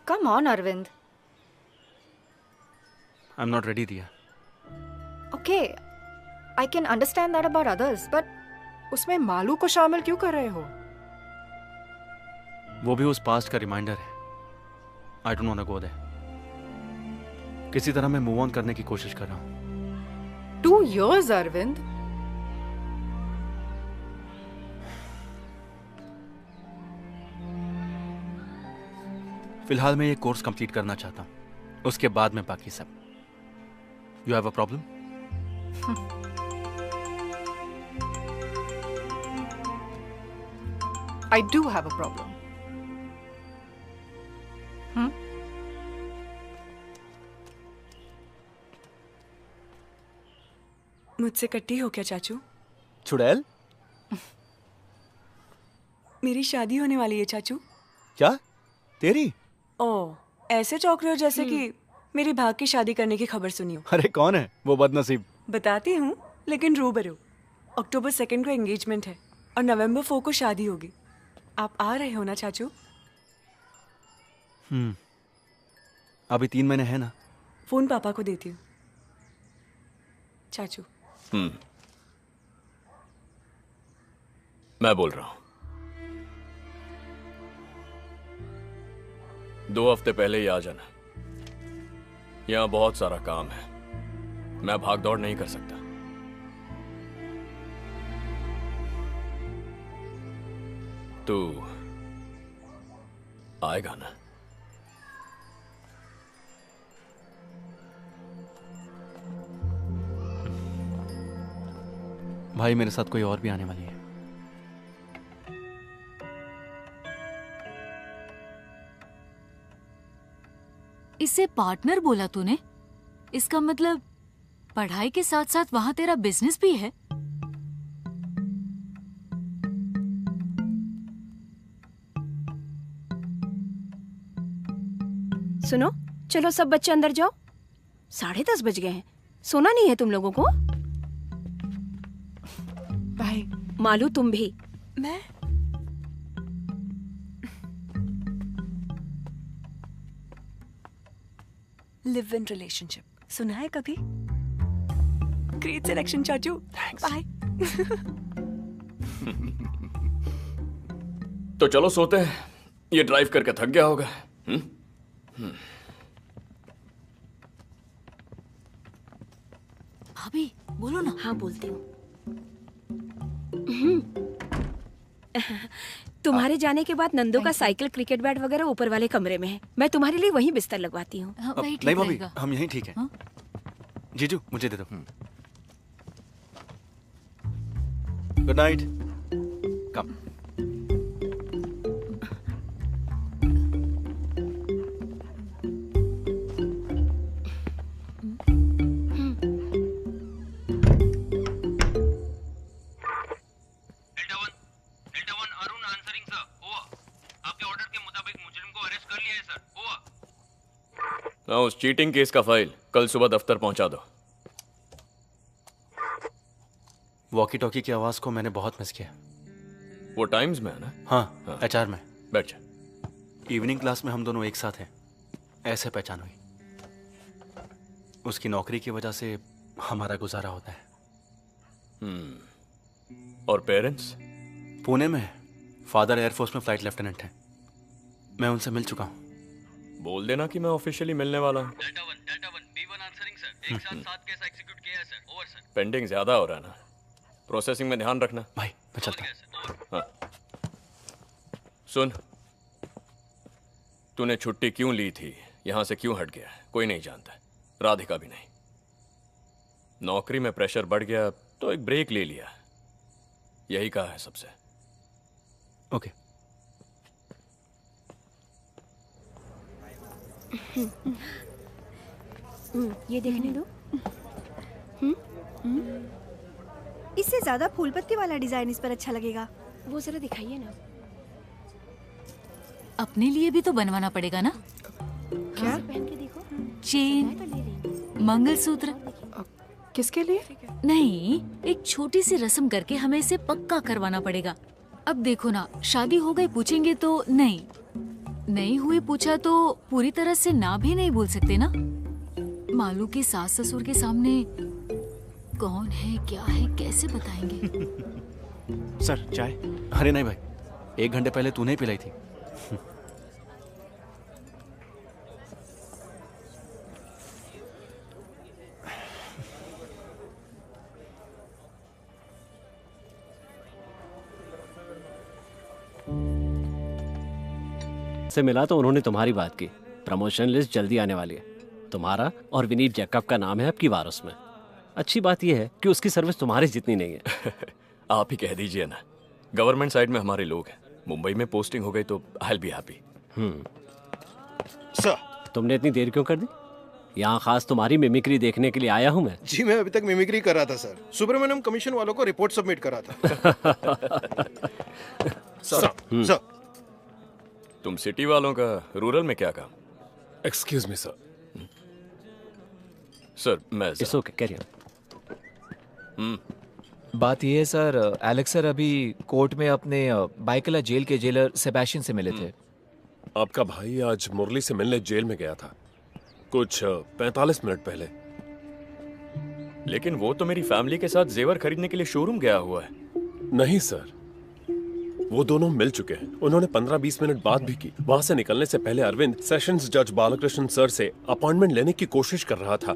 Come on, Arvind. I'm not ready, Diya. Okay, I can understand that about others, but उसमें मालू को शामिल क्यों कर रहे हो? वो भी उस पास्ट का रिमाइंडर है। I don't want to go there. किसी तरह मैं मूव ऑन करने की कोशिश कर रहा हूँ। 2 years, Arvind. फिलहाल मैं ये कोर्स कंप्लीट करना चाहता हूँ, उसके बाद में बाकी सब। You have a problem? I do have a problem. मुझसे कट्टी हो क्या चाचू? चुड़ैल? मेरी शादी होने वाली है चाचू। क्या? तेरी? ओह, ऐसे चौंक रहे हो जैसे कि मेरी भाग की शादी करने की खबर सुनी हो। अरे कौन है वो बदनसीब? बताती हूँ, लेकिन रूबरू। अक्टूबर 2 को एंगेजमेंट है और नवंबर 4 को शादी होगी। आप आ रहे हो ना चाचू? अभी 3 महीने हैं ना। फोन पापा को देती हूँ। चाचू। मैं बोल रहा हूं। 2 हफ्ते पहले ही आ जाना। यहां बहुत सारा काम है, मैं भाग दौड़ नहीं कर सकता। तू आएगा ना? भाई मेरे साथ कोई और भी आने वाली है। इसे पार्टनर बोला तूने? इसका मतलब पढ़ाई के साथ साथ वहां तेरा बिजनेस भी है? सुनो, चलो सब बच्चे अंदर जाओ। 10:30 बज गए हैं। सोना नहीं है तुम लोगों को? भाई मालू तुम भी। मैं लिव इन रिलेशनशिप सुना है कभी? ग्रेट सिलेक्शन चाचू। बाय। तो चलो सोते हैं, ये ड्राइव करके थक गया होगा। भाभी बोलो ना। हाँ बोलती हूँ। तुम्हारे जाने के बाद नंदो का साइकिल, क्रिकेट बैट वगैरह ऊपर वाले कमरे में है। मैं तुम्हारे लिए वहीं बिस्तर लगवाती हूँ। नहीं भाभी, हम यहीं ठीक है। जीजू मुझे दे दो। Good night. कम। उस चीटिंग केस का फाइल कल सुबह दफ्तर पहुंचा दो। वॉकी टॉकी की आवाज को मैंने बहुत मिस किया। वो टाइम्स में है ना? हाँ, एचआर में। बैठ जा। इवनिंग क्लास में हम दोनों एक साथ हैं, ऐसे पहचान हुई। उसकी नौकरी की वजह से हमारा गुजारा होता है। और पेरेंट्स? पुणे में। फादर एयरफोर्स में फ्लाइट लेफ्टिनेंट हैं। मैं उनसे मिल चुका हूँ। बोल देना कि मैं ऑफिशियली मिलने वाला हूँ। पेंडिंग ज्यादा हो रहा है ना, प्रोसेसिंग में ध्यान रखना। भाई मैं चलता हूँ। हाँ। सुन, तूने छुट्टी क्यों ली थी, यहां से क्यों हट गया, कोई नहीं जानता, राधिका भी नहीं। नौकरी में प्रेशर बढ़ गया तो एक ब्रेक ले लिया, यही कहा है सबसे। ओके। ये देखने दो। इससे ज्यादा फूल पत्ती वाला डिजाइन इस पर अच्छा लगेगा। वो जरा दिखाइए ना। अपने लिए भी तो बनवाना पड़ेगा ना। क्या? पहन के देखो। चेन, मंगलसूत्र। किसके लिए? नहीं, एक छोटी सी रस्म करके हमें इसे पक्का करवाना पड़ेगा। अब देखो ना, शादी हो गई पूछेंगे तो नहीं हुई पूछा तो पूरी तरह से ना भी नहीं बोल सकते ना। मालू के सास ससुर के सामने कौन है क्या है कैसे बताएंगे। सर चाय? अरे नहीं भाई, 1 घंटे पहले तूने ही पिलाई थी। से मिला तो उन्होंने तुम्हारी बात की। प्रमोशन लिस्ट जल्दी आने वाली है। तुम्हारा और विनीत जैकब का नाम है आपकी बार उसमें। अच्छी बात यह है कि उसकी सर्विस तुम्हारे जितनी नहीं है। आप ही कह दीजिए ना, गवर्नमेंट साइड में हमारे लोग हैं। मुंबई में पोस्टिंग हो गई तो I will be happy. Sir, तुमने इतनी देर क्यों कर दी? यहाँ खास तुम्हारी मिमिक्री देखने के लिए आया हूँ मैं। जी मैं अभी तक मिमिक्री कर रहा था सर। सुब्रमण्यम कमीशन वालों को रिपोर्ट सबमिट करा था। सर, तुम सिटी वालों का रूरल में क्या काम? Excuse me sir. सर मैं इट्स ओके, कैरी ऑन। बात ये है सर, एलेक्स सर अभी कोर्ट में अपने बाइकला जेल के जेलर सेबेस्टियन से मिले थे। आपका भाई आज मुरली से मिलने जेल में गया था कुछ 45 मिनट पहले। लेकिन वो तो मेरी फैमिली के साथ जेवर खरीदने के लिए शोरूम गया हुआ है। नहीं सर, वो दोनों मिल चुके हैं। उन्होंने 15-20 मिनट बात भी की। वहां से निकलने से पहले अरविंद सेशंस जज बालकृष्ण सर से अपॉइंटमेंट लेने की कोशिश कर रहा था।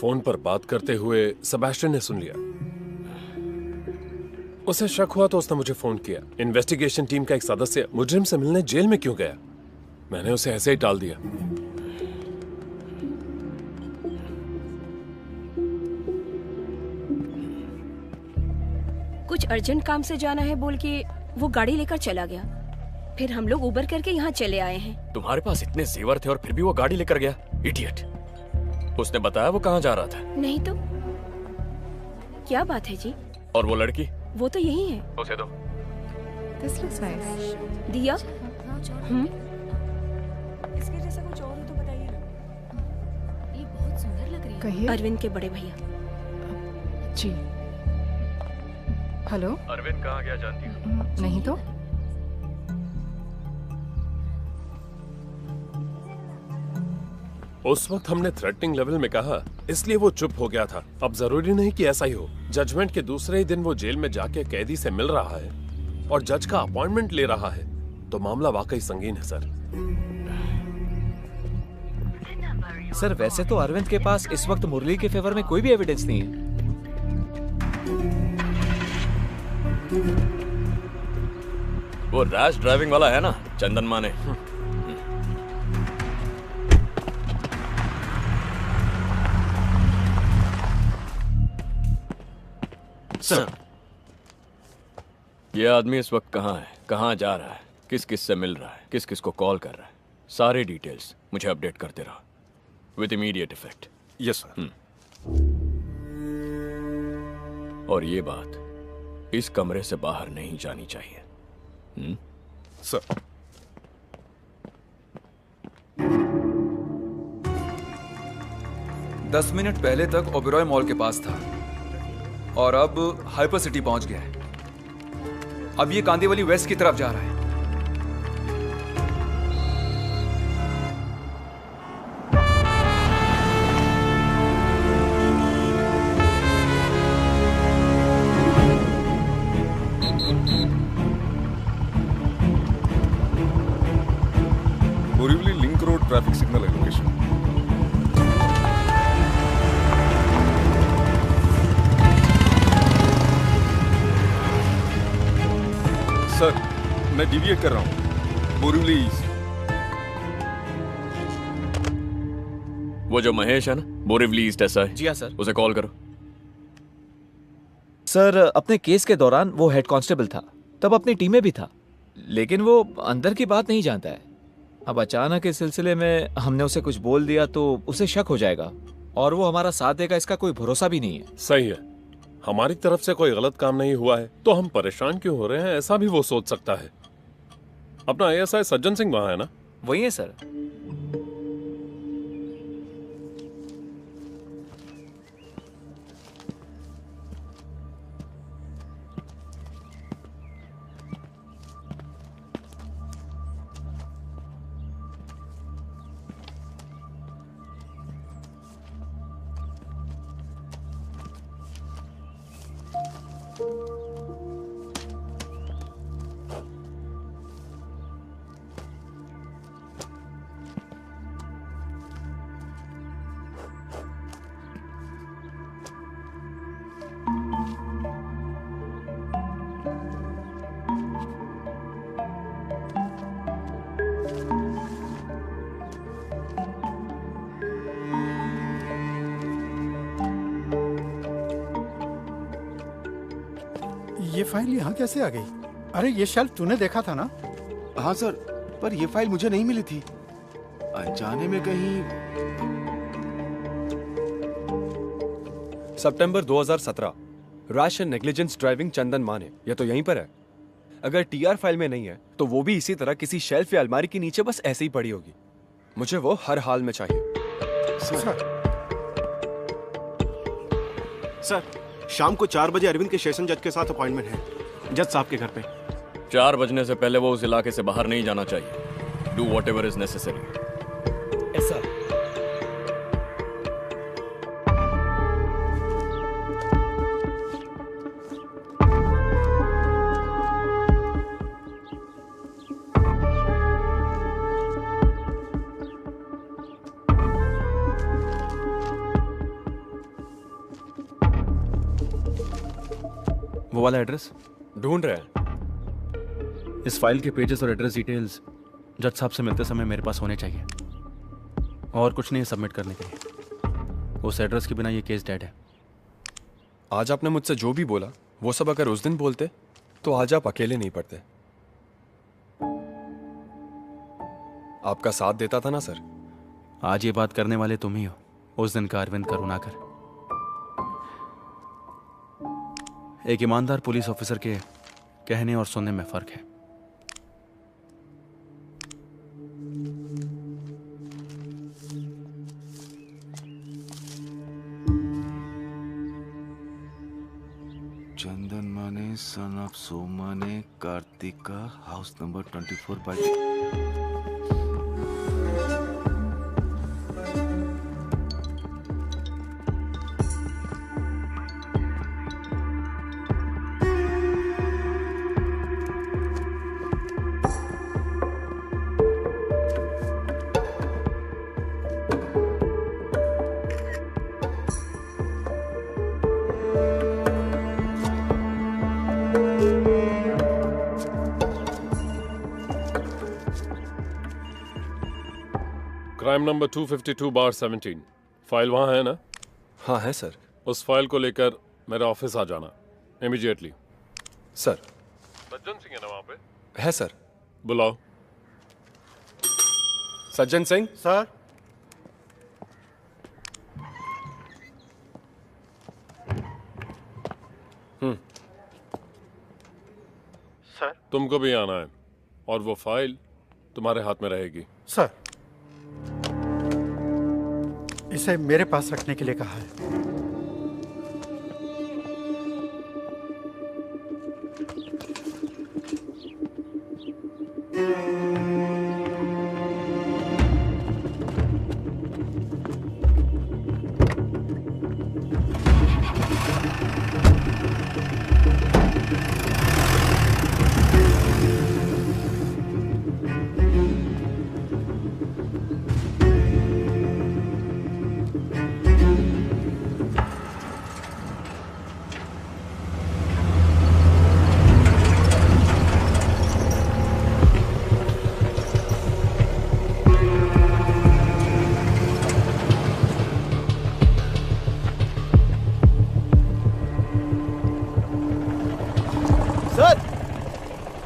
फोन पर बात करते हुए सेबेस्टियन ने सुन लिया। उसे शक हुआ तो उसने मुझे फोन किया। इन्वेस्टिगेशन टीम का एक सदस्य मुजरिम से मिलने जेल में क्यों गया? मैंने उसे ऐसे ही टाल दिया। कुछ अर्जेंट काम से जाना है बोल के वो गाड़ी लेकर चला गया। फिर हम लोग उबर करके यहाँ चले आए हैं। तुम्हारे पास इतने जेवर थे और फिर भी वो गाड़ी लेकर गया, इडियट। उसने बताया वो कहाँ जा रहा था? नहीं तो क्या बात है जी? और वो लड़की? वो तो यही है। उसे दो। This looks nice. दिया? इसके जैसा कुछ और हो तो बताइए ना। ये बहुत सुंदर लग रही है। कहिए। अरविंद के बड़े भैया। जी। हेलो। अरविंद कहाँ गया जानती हो? नहीं तो। उस वक्त हमने थ्रेटनिंग लेवल में कहा, इसलिए वो चुप हो गया था। अब जरूरी नहीं कि ऐसा ही हो। जजमेंट के दूसरे ही दिन वो जेल में जाके कैदी से मिल रहा है और जज का अपॉइंटमेंट ले रहा है। तो मामला वाकई संगीन है सर। सर वैसे तो अरविंद के पास इस वक्त मुरली के फेवर में कोई भी एविडेंस नहीं है। वो रैश ड्राइविंग वाला है ना, चंदन माने। सर, ये आदमी इस वक्त कहाँ है, कहाँ जा रहा है, किस किस से मिल रहा है, किस किस को कॉल कर रहा है, सारे डिटेल्स मुझे अपडेट करते रहो with immediate effect. Yes sir. और ये बात इस कमरे से बाहर नहीं जानी चाहिए। सर। दस मिनट पहले तक ओबेरॉय मॉल के पास था और अब हाइपर सिटी पहुंच गया है। अब ये कांदीवली वेस्ट की तरफ जा रहा है। Borivali link road traffic signal है लोकेशन। सर मैं डिविएट कर रहा हूँ बोरीवली ईस्ट। वो जो महेश है ना, बोरीवली ईस्ट ऐसा है। जी हाँ सर। उसे कॉल करो। सर अपने केस के दौरान वो हेड कांस्टेबल था, तब अपनी टीम में भी था, लेकिन वो अंदर की बात नहीं जानता है। अब अचानक इस सिलसिले में हमने उसे कुछ बोल दिया तो उसे शक हो जाएगा और वो हमारा साथ देगा, इसका कोई भरोसा भी नहीं है। सही है, हमारी तरफ से कोई गलत काम नहीं हुआ है तो हम परेशान क्यों हो रहे हैं, ऐसा भी वो सोच सकता है। अपना एएसआई सज्जन सिंह वहां है ना? वही है सर। ये फाइल यहाँ कैसे आ गई? अरे ये शेल्फ तूने देखा था ना? हाँ सर, पर ये फाइल मुझे नहीं मिली थी। अनजाने में कहीं। सितंबर 2017, रैश एंड नेग्लिजेंस ड्राइविंग चंदन माने, ये तो यहीं पर है। अगर टीआर फाइल में नहीं है तो वो भी इसी तरह किसी शेल्फ या अलमारी के नीचे बस ऐसे ही पड़ी होगी। मुझे वो हर हाल में चाहिए। सर, शाम को 4 बजे अरविंद के सेशन जज के साथ अपॉइंटमेंट है, जज साहब के घर पे। 4 बजने से पहले वो उस इलाके से बाहर नहीं जाना चाहिए। Do whatever is necessary. ऐसा वो वाला एड्रेस ढूंढ रहे हैं। इस फाइल के पेजेस और एड्रेस डिटेल्स जज साहब से मिलते समय मेरे पास होने चाहिए, और कुछ नहीं सबमिट करने के लिए। उस एड्रेस के बिना ये केस डेड है। आज आपने मुझसे जो भी बोला वो सब अगर उस दिन बोलते तो आज आप अकेले नहीं पड़ते। आपका साथ देता था ना सर। आज ये बात करने वाले तुम ही हो, उस दिन का अरविंद करुणाकर। एक ईमानदार पुलिस ऑफिसर के कहने और सुनने में फर्क है। चंदन माने सन ऑफ सोमा ने Kartika, house number 24/। Crime number 252/17 file वहाँ है ना? हाँ है सर। उस फाइल को लेकर मेरे ऑफिस आ जाना इमीडिएटली। सर। सज्जन सिंह है ना वहाँ पे? है सर। बुलाओ। सज्जन सिंह। सर। सर। तुमको भी आना है और वो फाइल तुम्हारे हाथ में रहेगी। सर, इसे मेरे पास रखने के लिए कहा है।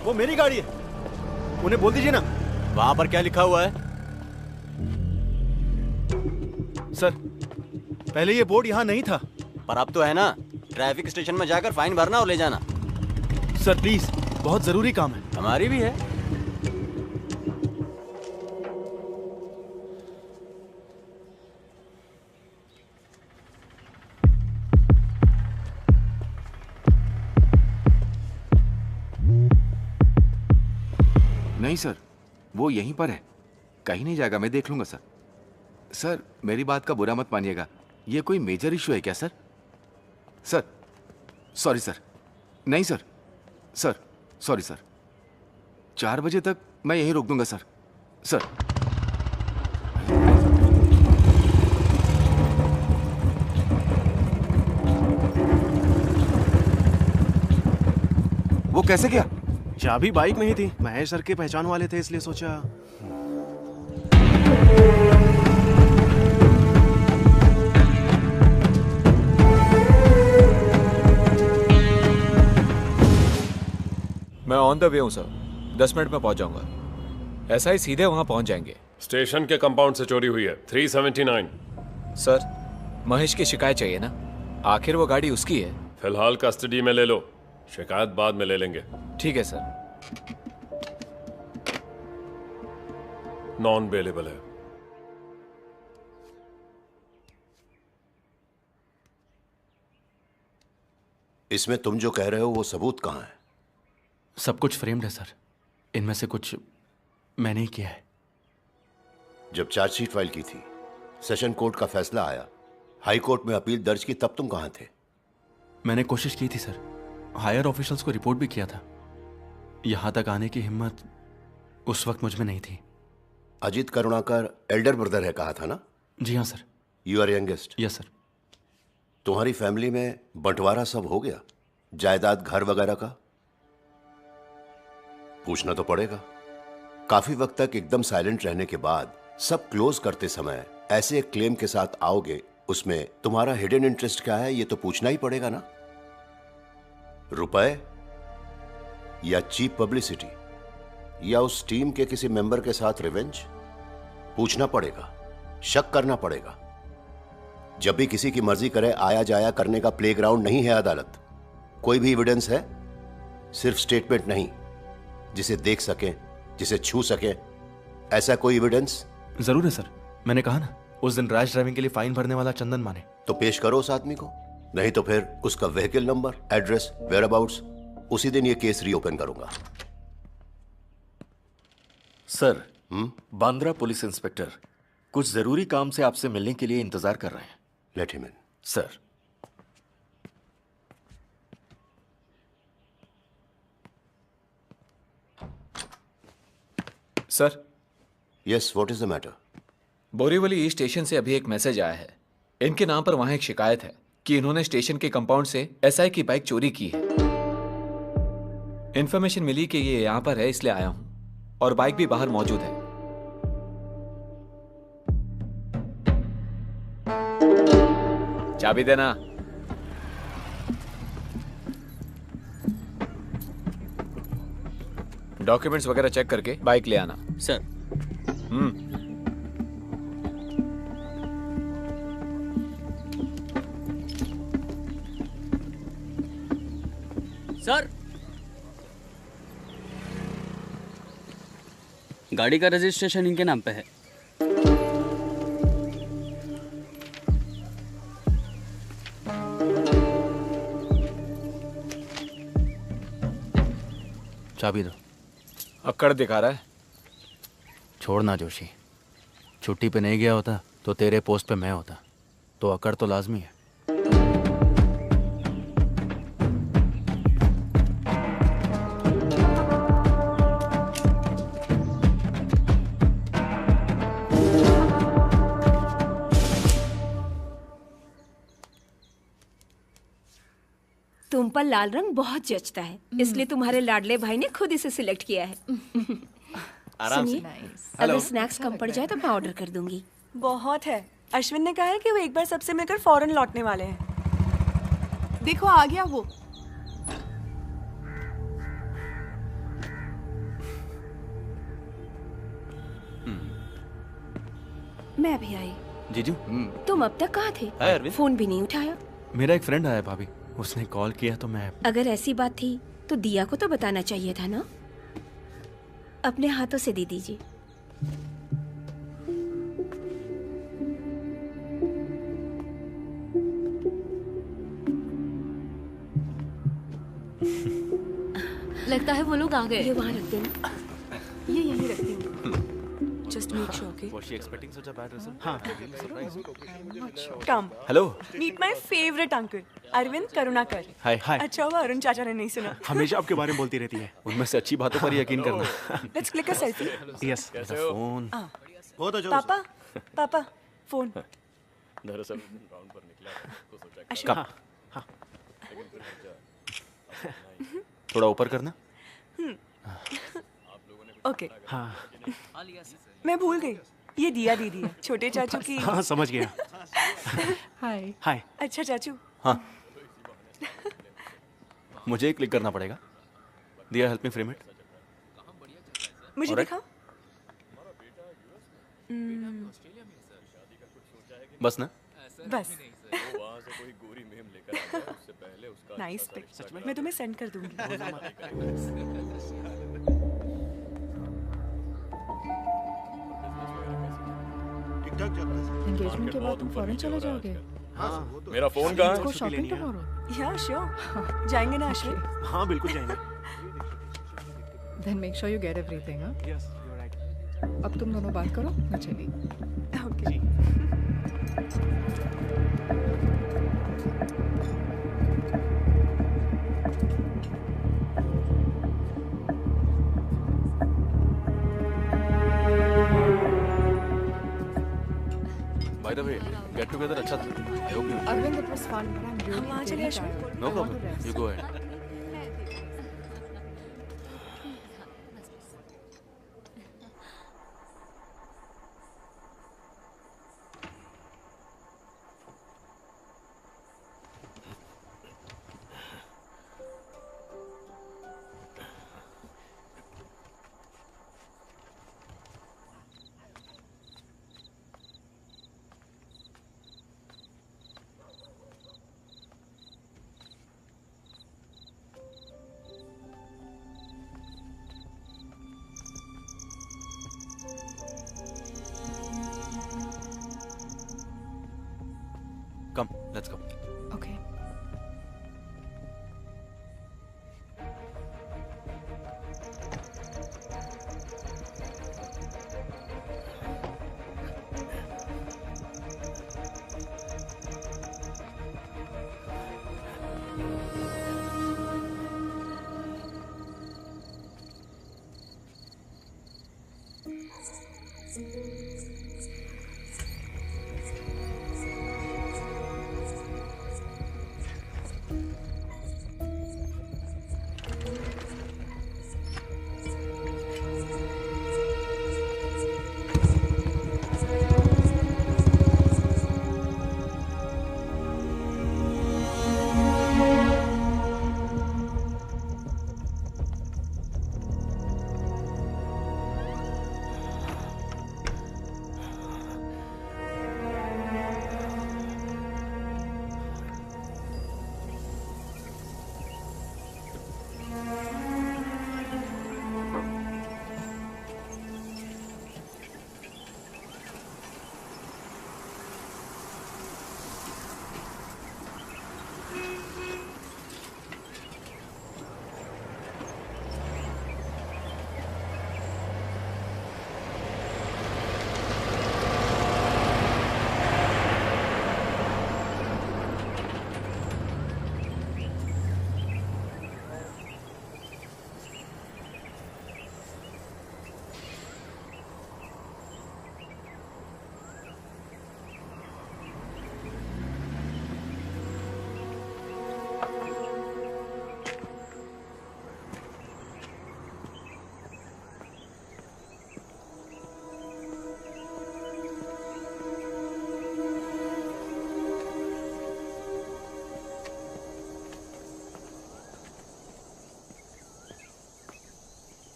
वो मेरी गाड़ी है, उन्हें बोल दीजिए ना। वहां पर क्या लिखा हुआ है? सर, पहले ये बोर्ड यहाँ नहीं था। पर अब तो है ना। ट्रैफिक स्टेशन में जाकर फाइन भरना और ले जाना। सर प्लीज, बहुत जरूरी काम है। हमारी भी है। नहीं सर, वो यहीं पर है, कहीं नहीं जाएगा, मैं देख लूंगा सर। सर मेरी बात का बुरा मत मानिएगा, ये कोई मेजर इशू है क्या सर? Sir sorry sir. नहीं सर, सर सॉरी सर। 4 बजे तक मैं यहीं रोक दूंगा सर। सर वो कैसे किया? चाबी बाइक में ही थी, महेश सर के पहचान वाले थे इसलिए सोचा। मैं ऑन द वे हूं सर, 10 मिनट में पहुंच जाऊंगा। ऐसा ही सीधे वहां पहुंच जाएंगे। स्टेशन के कंपाउंड से चोरी हुई है 379। सर महेश की शिकायत चाहिए ना, आखिर वो गाड़ी उसकी है। फिलहाल कस्टडी में ले लो, शिकायत बाद में ले लेंगे। ठीक है सर। नॉन बेलेबल है। इसमें तुम जो कह रहे हो वो सबूत कहाँ है? सब कुछ फ्रेम्ड है सर, इनमें से कुछ मैंने ही किया है। जब चार्जशीट फाइल की थी, सेशन कोर्ट का फैसला आया, हाई कोर्ट में अपील दर्ज की, तब तुम कहाँ थे? मैंने कोशिश की थी सर, हायर ऑफिशियल्स को रिपोर्ट भी किया था। यहां तक आने की हिम्मत उस वक्त मुझ में नहीं थी। अजीत करुणाकर एल्डर ब्रदर है कहा था ना? जी हाँ sir. You are youngest? Yes sir. तुम्हारी फैमिली में बंटवारा सब हो गया, जायदाद घर वगैरह का? पूछना तो पड़ेगा। काफी वक्त तक एकदम साइलेंट रहने के बाद सब क्लोज करते समय ऐसे एक क्लेम के साथ आओगे, उसमें तुम्हारा हिडन इंटरेस्ट क्या है ये तो पूछना ही पड़ेगा ना। रुपए या चीप पब्लिसिटी या उस टीम के किसी मेंबर के साथ रिवेंज? पूछना पड़ेगा, शक करना पड़ेगा। जब भी किसी की मर्जी करे आया जाया करने का प्लेग्राउंड नहीं है अदालत। कोई भी एविडेंस है, सिर्फ स्टेटमेंट नहीं, जिसे देख सके, जिसे छू सके, ऐसा कोई एविडेंस? जरूर है सर, मैंने कहा ना उस दिन रैश ड्राइविंग के लिए फाइन भरने वाला चंदन माने। तो पेश करो उस आदमी को, नहीं तो फिर उसका व्हीकल नंबर, एड्रेस, वेयरअबाउट्स, उसी दिन ये केस रीओपन करूंगा। सर, बांद्रा पुलिस इंस्पेक्टर कुछ जरूरी काम से आपसे मिलने के लिए इंतजार कर रहे हैं। Let him in. Sir. Sir. Yes, what is the matter? Borivali station से अभी एक मैसेज आया है। इनके नाम पर वहां एक शिकायत है कि इन्होंने स्टेशन के कंपाउंड से एसआई की बाइक चोरी की है। इन्फॉर्मेशन मिली कि ये यहां पर है, इसलिए आया हूं, और बाइक भी बाहर मौजूद है। चाबी देना। डॉक्यूमेंट्स वगैरह चेक करके बाइक ले आना। सर। सर, गाड़ी का रजिस्ट्रेशन इनके नाम पे है। चाबी दो। अक्कड़ दिखा रहा है। छोड़ना जोशी, छुट्टी पे नहीं गया होता तो तेरे पोस्ट पे मैं होता, तो अकड़ तो लाजमी है। तुम पर लाल रंग बहुत जचता है, इसलिए तुम्हारे लाडले भाई ने खुद इसे सिलेक्ट किया है। आराम से। सुनिए, अगर स्नैक्स कम पड़ जाए तो मैं ऑर्डर कर दूंगी। बहुत है। अश्विन ने कहा है कि वो एक बार सबसे मिलकर फौरन लौटने वाले हैं। देखो आ गया वो। मैं भी आई। जीजू, तुम अब तक कहाँ थे? हाय अरविंद। फोन भी नहीं उठाया। मेरा एक फ्रेंड आया भाभी, उसने कॉल किया तो मैं। अगर ऐसी बात थी तो दिया को तो बताना चाहिए था ना। अपने हाथों से दे दीजिए। लगता है वो लोग आ गए। ये वहाँ रख देना। ये यहीं रख दूंगी। Just make sure, okay? Was she expecting such a bad result? हाँ। Surprise. Come. Hello. Meet my favorite uncle, Arvind Karunakar. हाय हाय। अच्छा हुआ अरुण चाचा ने नहीं सुना। हमेशा आपके बारे में बोलती रहती है। उनमें से अच्छी बातों पर यकीन करना। Let's click a selfie. Yes. Phone. हो तो जो। पापा, पापा, फोन। दरअसल राउंड पर निकला तो सोचा अश्विन। हाँ। थोड़ा ऊपर करना। ओके। हाँ। मैं भूल गई, ये दिया दीदी है, छोटे चाचू की। हाँ समझ गया। हाय। हाय। अच्छा चाचू। हाँ। मुझे क्लिक करना पड़ेगा। दिया, हेल्प मी फ्रेम इट। मुझे Alright. दिखाओ। बस ना। बस। Nice pic. मैं तुम्हें सेंड कर दूंगी। एंगेजमेंट के बाद तुम फौरन चले जाओगे? हाँ। मेरा फोन कहाँ है? को शॉपिंग टुमारो? या श्योर। जाएंगे ना अश्विन? हाँ बिल्कुल जाएंगे। Then make sure you get everything, हाँ? Yes, you're right. अब तुम दोनों बात करो, मैं चली। Okay. By the way, get together अच्छा था। I hope you. Arvind, it was fun, but I'm really, वहाँ चले really Ashwin. tired. No I want to problem. rest. You go ahead. Come, let's go. Okay.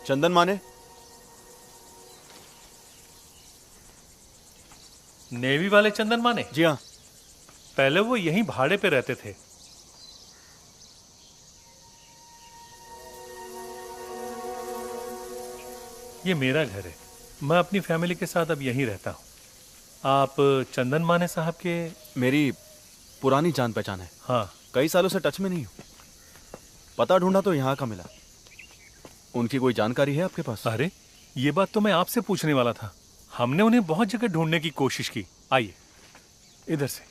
चंदन माने? Navy वाले चंदन माने? जी हाँ। पहले वो यहीं भाड़े पे रहते थे। ये मेरा घर है। मैं अपनी फैमिली के साथ अब यहीं रहता हूँ। आप चंदन माने साहब के? मेरी पुरानी जान पहचान है। हाँ। कई सालों से टच में नहीं हूँ। पता ढूंढा तो यहाँ का मिला। उनकी कोई जानकारी है आपके पास? अरे ये बात तो मैं आपसे पूछने वाला था। हमने उन्हें बहुत जगह ढूंढने की कोशिश की। आइए इधर से।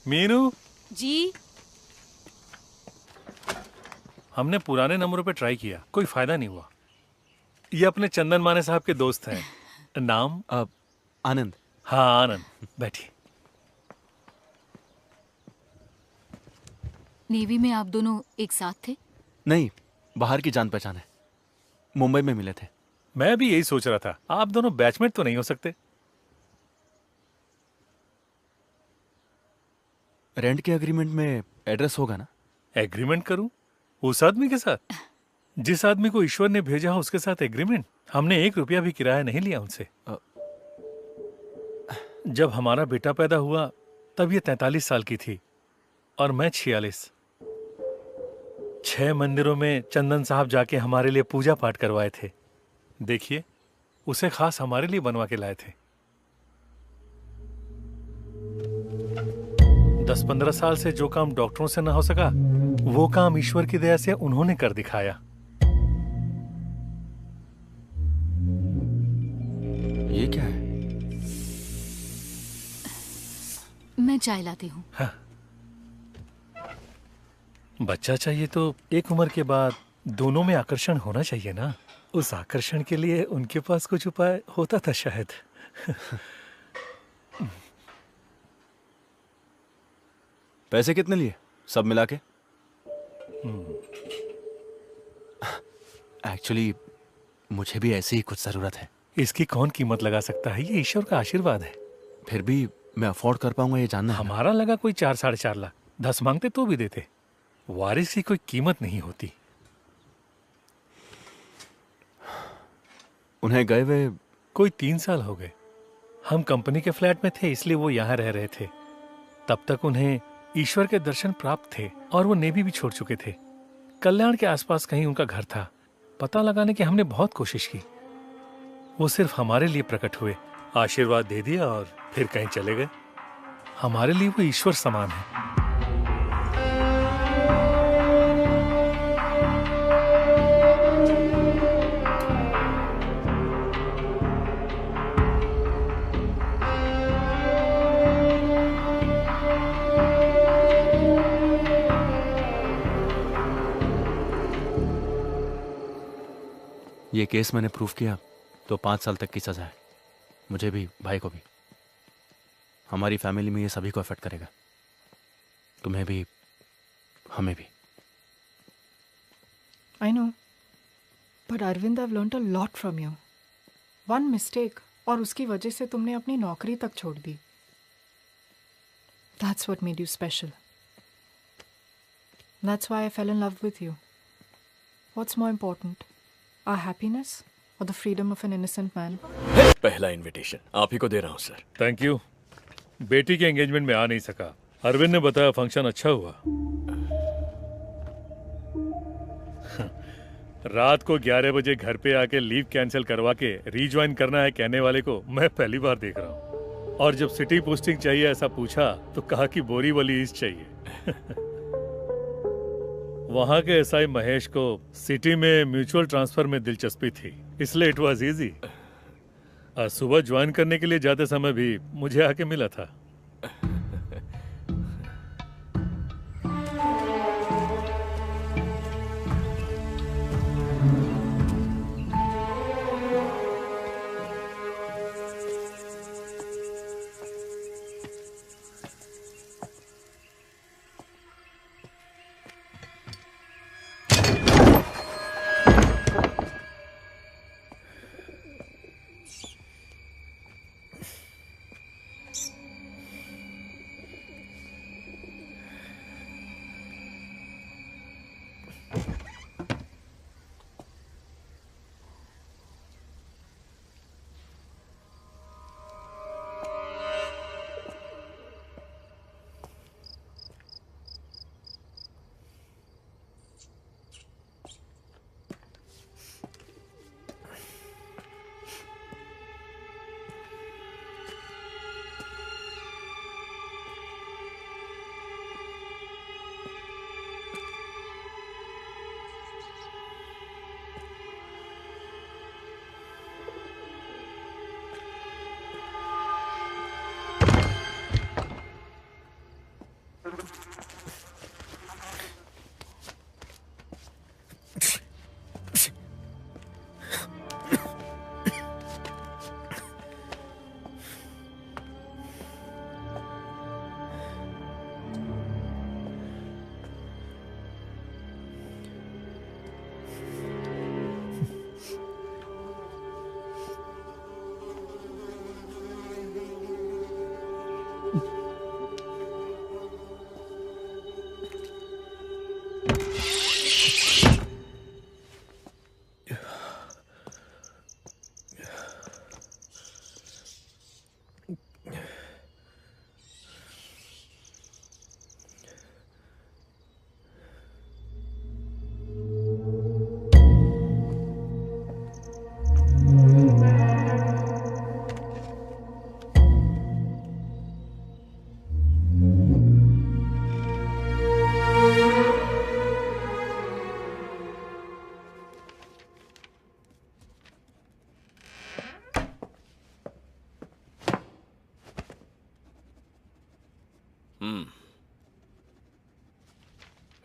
मीनू जी। हमने पुराने नंबरों पे ट्राई किया, कोई फायदा नहीं हुआ। ये अपने चंदन माने साहब के दोस्त हैं। नाम? आनंद। हाँ आनंद, बैठिए। नेवी में आप दोनों एक साथ थे? नहीं, बाहर की जान पहचान है। मुंबई में मिले थे। मैं भी यही सोच रहा था, आप दोनों बैचमेट तो नहीं हो सकते? रेंट के एग्रीमेंट में एड्रेस होगा ना? एग्रीमेंट करूं उस आदमी के साथ? जिस आदमी को ईश्वर ने भेजा हो उसके साथ एग्रीमेंट? हमने 1 रुपया भी किराया नहीं लिया उनसे। जब हमारा बेटा पैदा हुआ तब ये 43 साल की थी और मैं 46। 6 मंदिरों में चंदन साहब जाके हमारे लिए पूजा पाठ करवाए थे। देखिए, उसे खास हमारे लिए बनवा के लाए थे। 10-15 साल से जो काम डॉक्टरों से ना हो सका, वो काम ईश्वर की दया से उन्होंने कर दिखाया। ये क्या है? मैं चाय लाती हूँ। हाँ। बच्चा चाहिए तो एक उम्र के बाद दोनों में आकर्षण होना चाहिए ना। उस आकर्षण के लिए उनके पास कुछ उपाय होता था शायद। पैसे कितने लिए सब मिला के? एक्चुअली मुझे भी ऐसी ही कुछ जरूरत है। इसकी कौन कीमत लगा सकता है? ये ईश्वर का आशीर्वाद है। फिर भी मैं अफोर्ड कर पाऊंगा ये जानना है। हमारा लगा कोई 4-4.5 लाख। 10 मांगते तो भी देते। वारिस की कोई कीमत नहीं होती। उन्हें गए हुए कोई 3 साल हो गए। हम कंपनी के फ्लैट में थे इसलिए वो यहाँ रह रहे थे। तब तक उन्हें ईश्वर के दर्शन प्राप्त थे और वो नेवी भी छोड़ चुके थे। कल्याण के आसपास कहीं उनका घर था। पता लगाने की हमने बहुत कोशिश की। वो सिर्फ हमारे लिए प्रकट हुए, आशीर्वाद दे दिया और फिर कहीं चले गए। हमारे लिए वो ईश्वर समान है। ये केस मैंने प्रूफ किया तो 5 साल तक की सजा है। मुझे भी, भाई को भी। हमारी फैमिली में ये सभी को अफेक्ट करेगा। तुम्हें भी, हमें भी। I know. But Arvind, I've learnt a lot from you. One mistake और उसकी वजह से तुमने अपनी नौकरी तक छोड़ दी। That's what made you special. That's why I fell in love with you. What's more important? Our happiness or the freedom of an innocent man? पहला इनविटेशन आप ही को दे रहा हूँ सर। Thank you. बेटी के एंगेजमेंट में आ नहीं सका। अरविंद ने बताया फंक्शन अच्छा हुआ। रात को 11 बजे घर पे आके लीव कैंसिल करवा के रीज्वाइन करना है कहने वाले को मैं पहली बार देख रहा हूँ। और जब सिटी पोस्टिंग चाहिए ऐसा पूछा तो कहा कि बोरीवली ईस्ट चाहिए। वहां के एसआई महेश को सिटी में म्यूचुअल ट्रांसफर में दिलचस्पी थी, इसलिए इट वाज इजी। सुबह ज्वाइन करने के लिए जाते समय भी मुझे आके मिला था।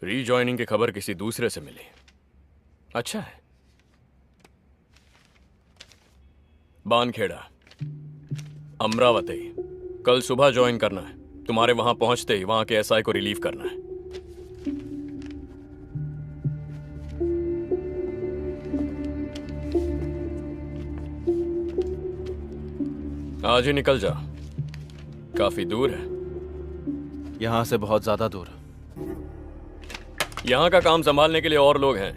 रीजॉइनिंग की खबर किसी दूसरे से मिली। अच्छा है। बानखेड़ा, अमरावती, कल सुबह ज्वाइन करना है। तुम्हारे वहां पहुंचते ही वहां के एसआई को रिलीव करना है। आज ही निकल जा, काफी दूर है। यहां से बहुत ज्यादा दूर। यहां का काम संभालने के लिए और लोग हैं।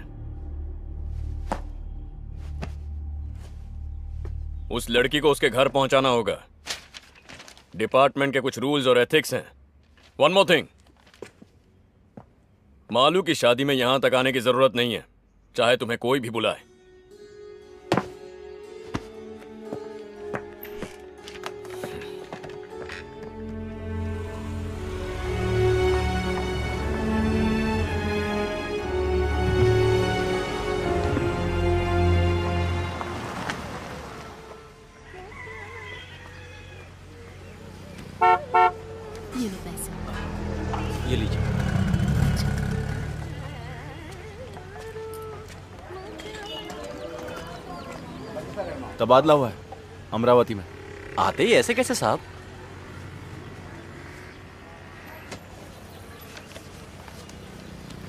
उस लड़की को उसके घर पहुंचाना होगा। डिपार्टमेंट के कुछ रूल्स और एथिक्स हैं। वन मोर थिंग, मालू की शादी में यहां तक आने की जरूरत नहीं है, चाहे तुम्हें कोई भी बुलाए। ये लो पैसे। ये लीजिए। तबादला हुआ है अमरावती में। आते ही ऐसे कैसे साहब?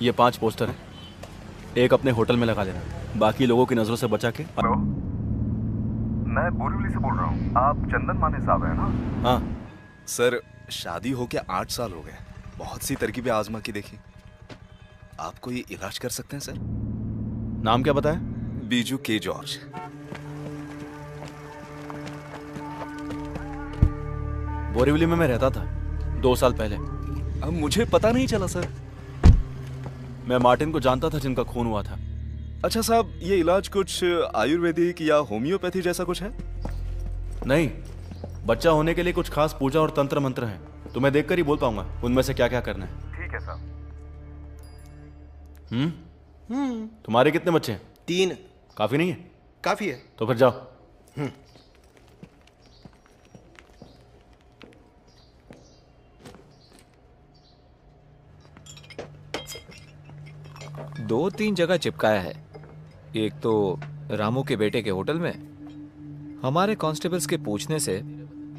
ये 5 पोस्टर हैं। एक अपने होटल में लगा देना, बाकी लोगों की नजरों से बचा के। हेलो, मैं बोरीवली से बोल रहा हूँ। आप चंदन माने साहब हैं ना? हाँ सर, शादी होके 8 साल हो गए। बहुत सी तरकीबें आजमा की देखी। आप कोई इलाज कर सकते हैं सर? नाम क्या बताया? बीजू के जॉर्ज। बोरीवली में मैं रहता था 2 साल पहले। अब मुझे पता नहीं चला सर। मैं मार्टिन को जानता था जिनका खून हुआ था। अच्छा साहब, ये इलाज कुछ आयुर्वेदिक या होम्योपैथी जैसा कुछ है? नहीं, बच्चा होने के लिए कुछ खास पूजा और तंत्र मंत्र हैं। तुम्हें देखकर ही बोल पाऊंगा उनमें से क्या क्या करना है। ठीक है साहब। तुम्हारे कितने बच्चे हैं? 3। काफी नहीं है? काफी है। तो फिर जाओ। दो तीन जगह चिपकाया है। एक तो रामू के बेटे के होटल में। हमारे कांस्टेबल्स के पूछने से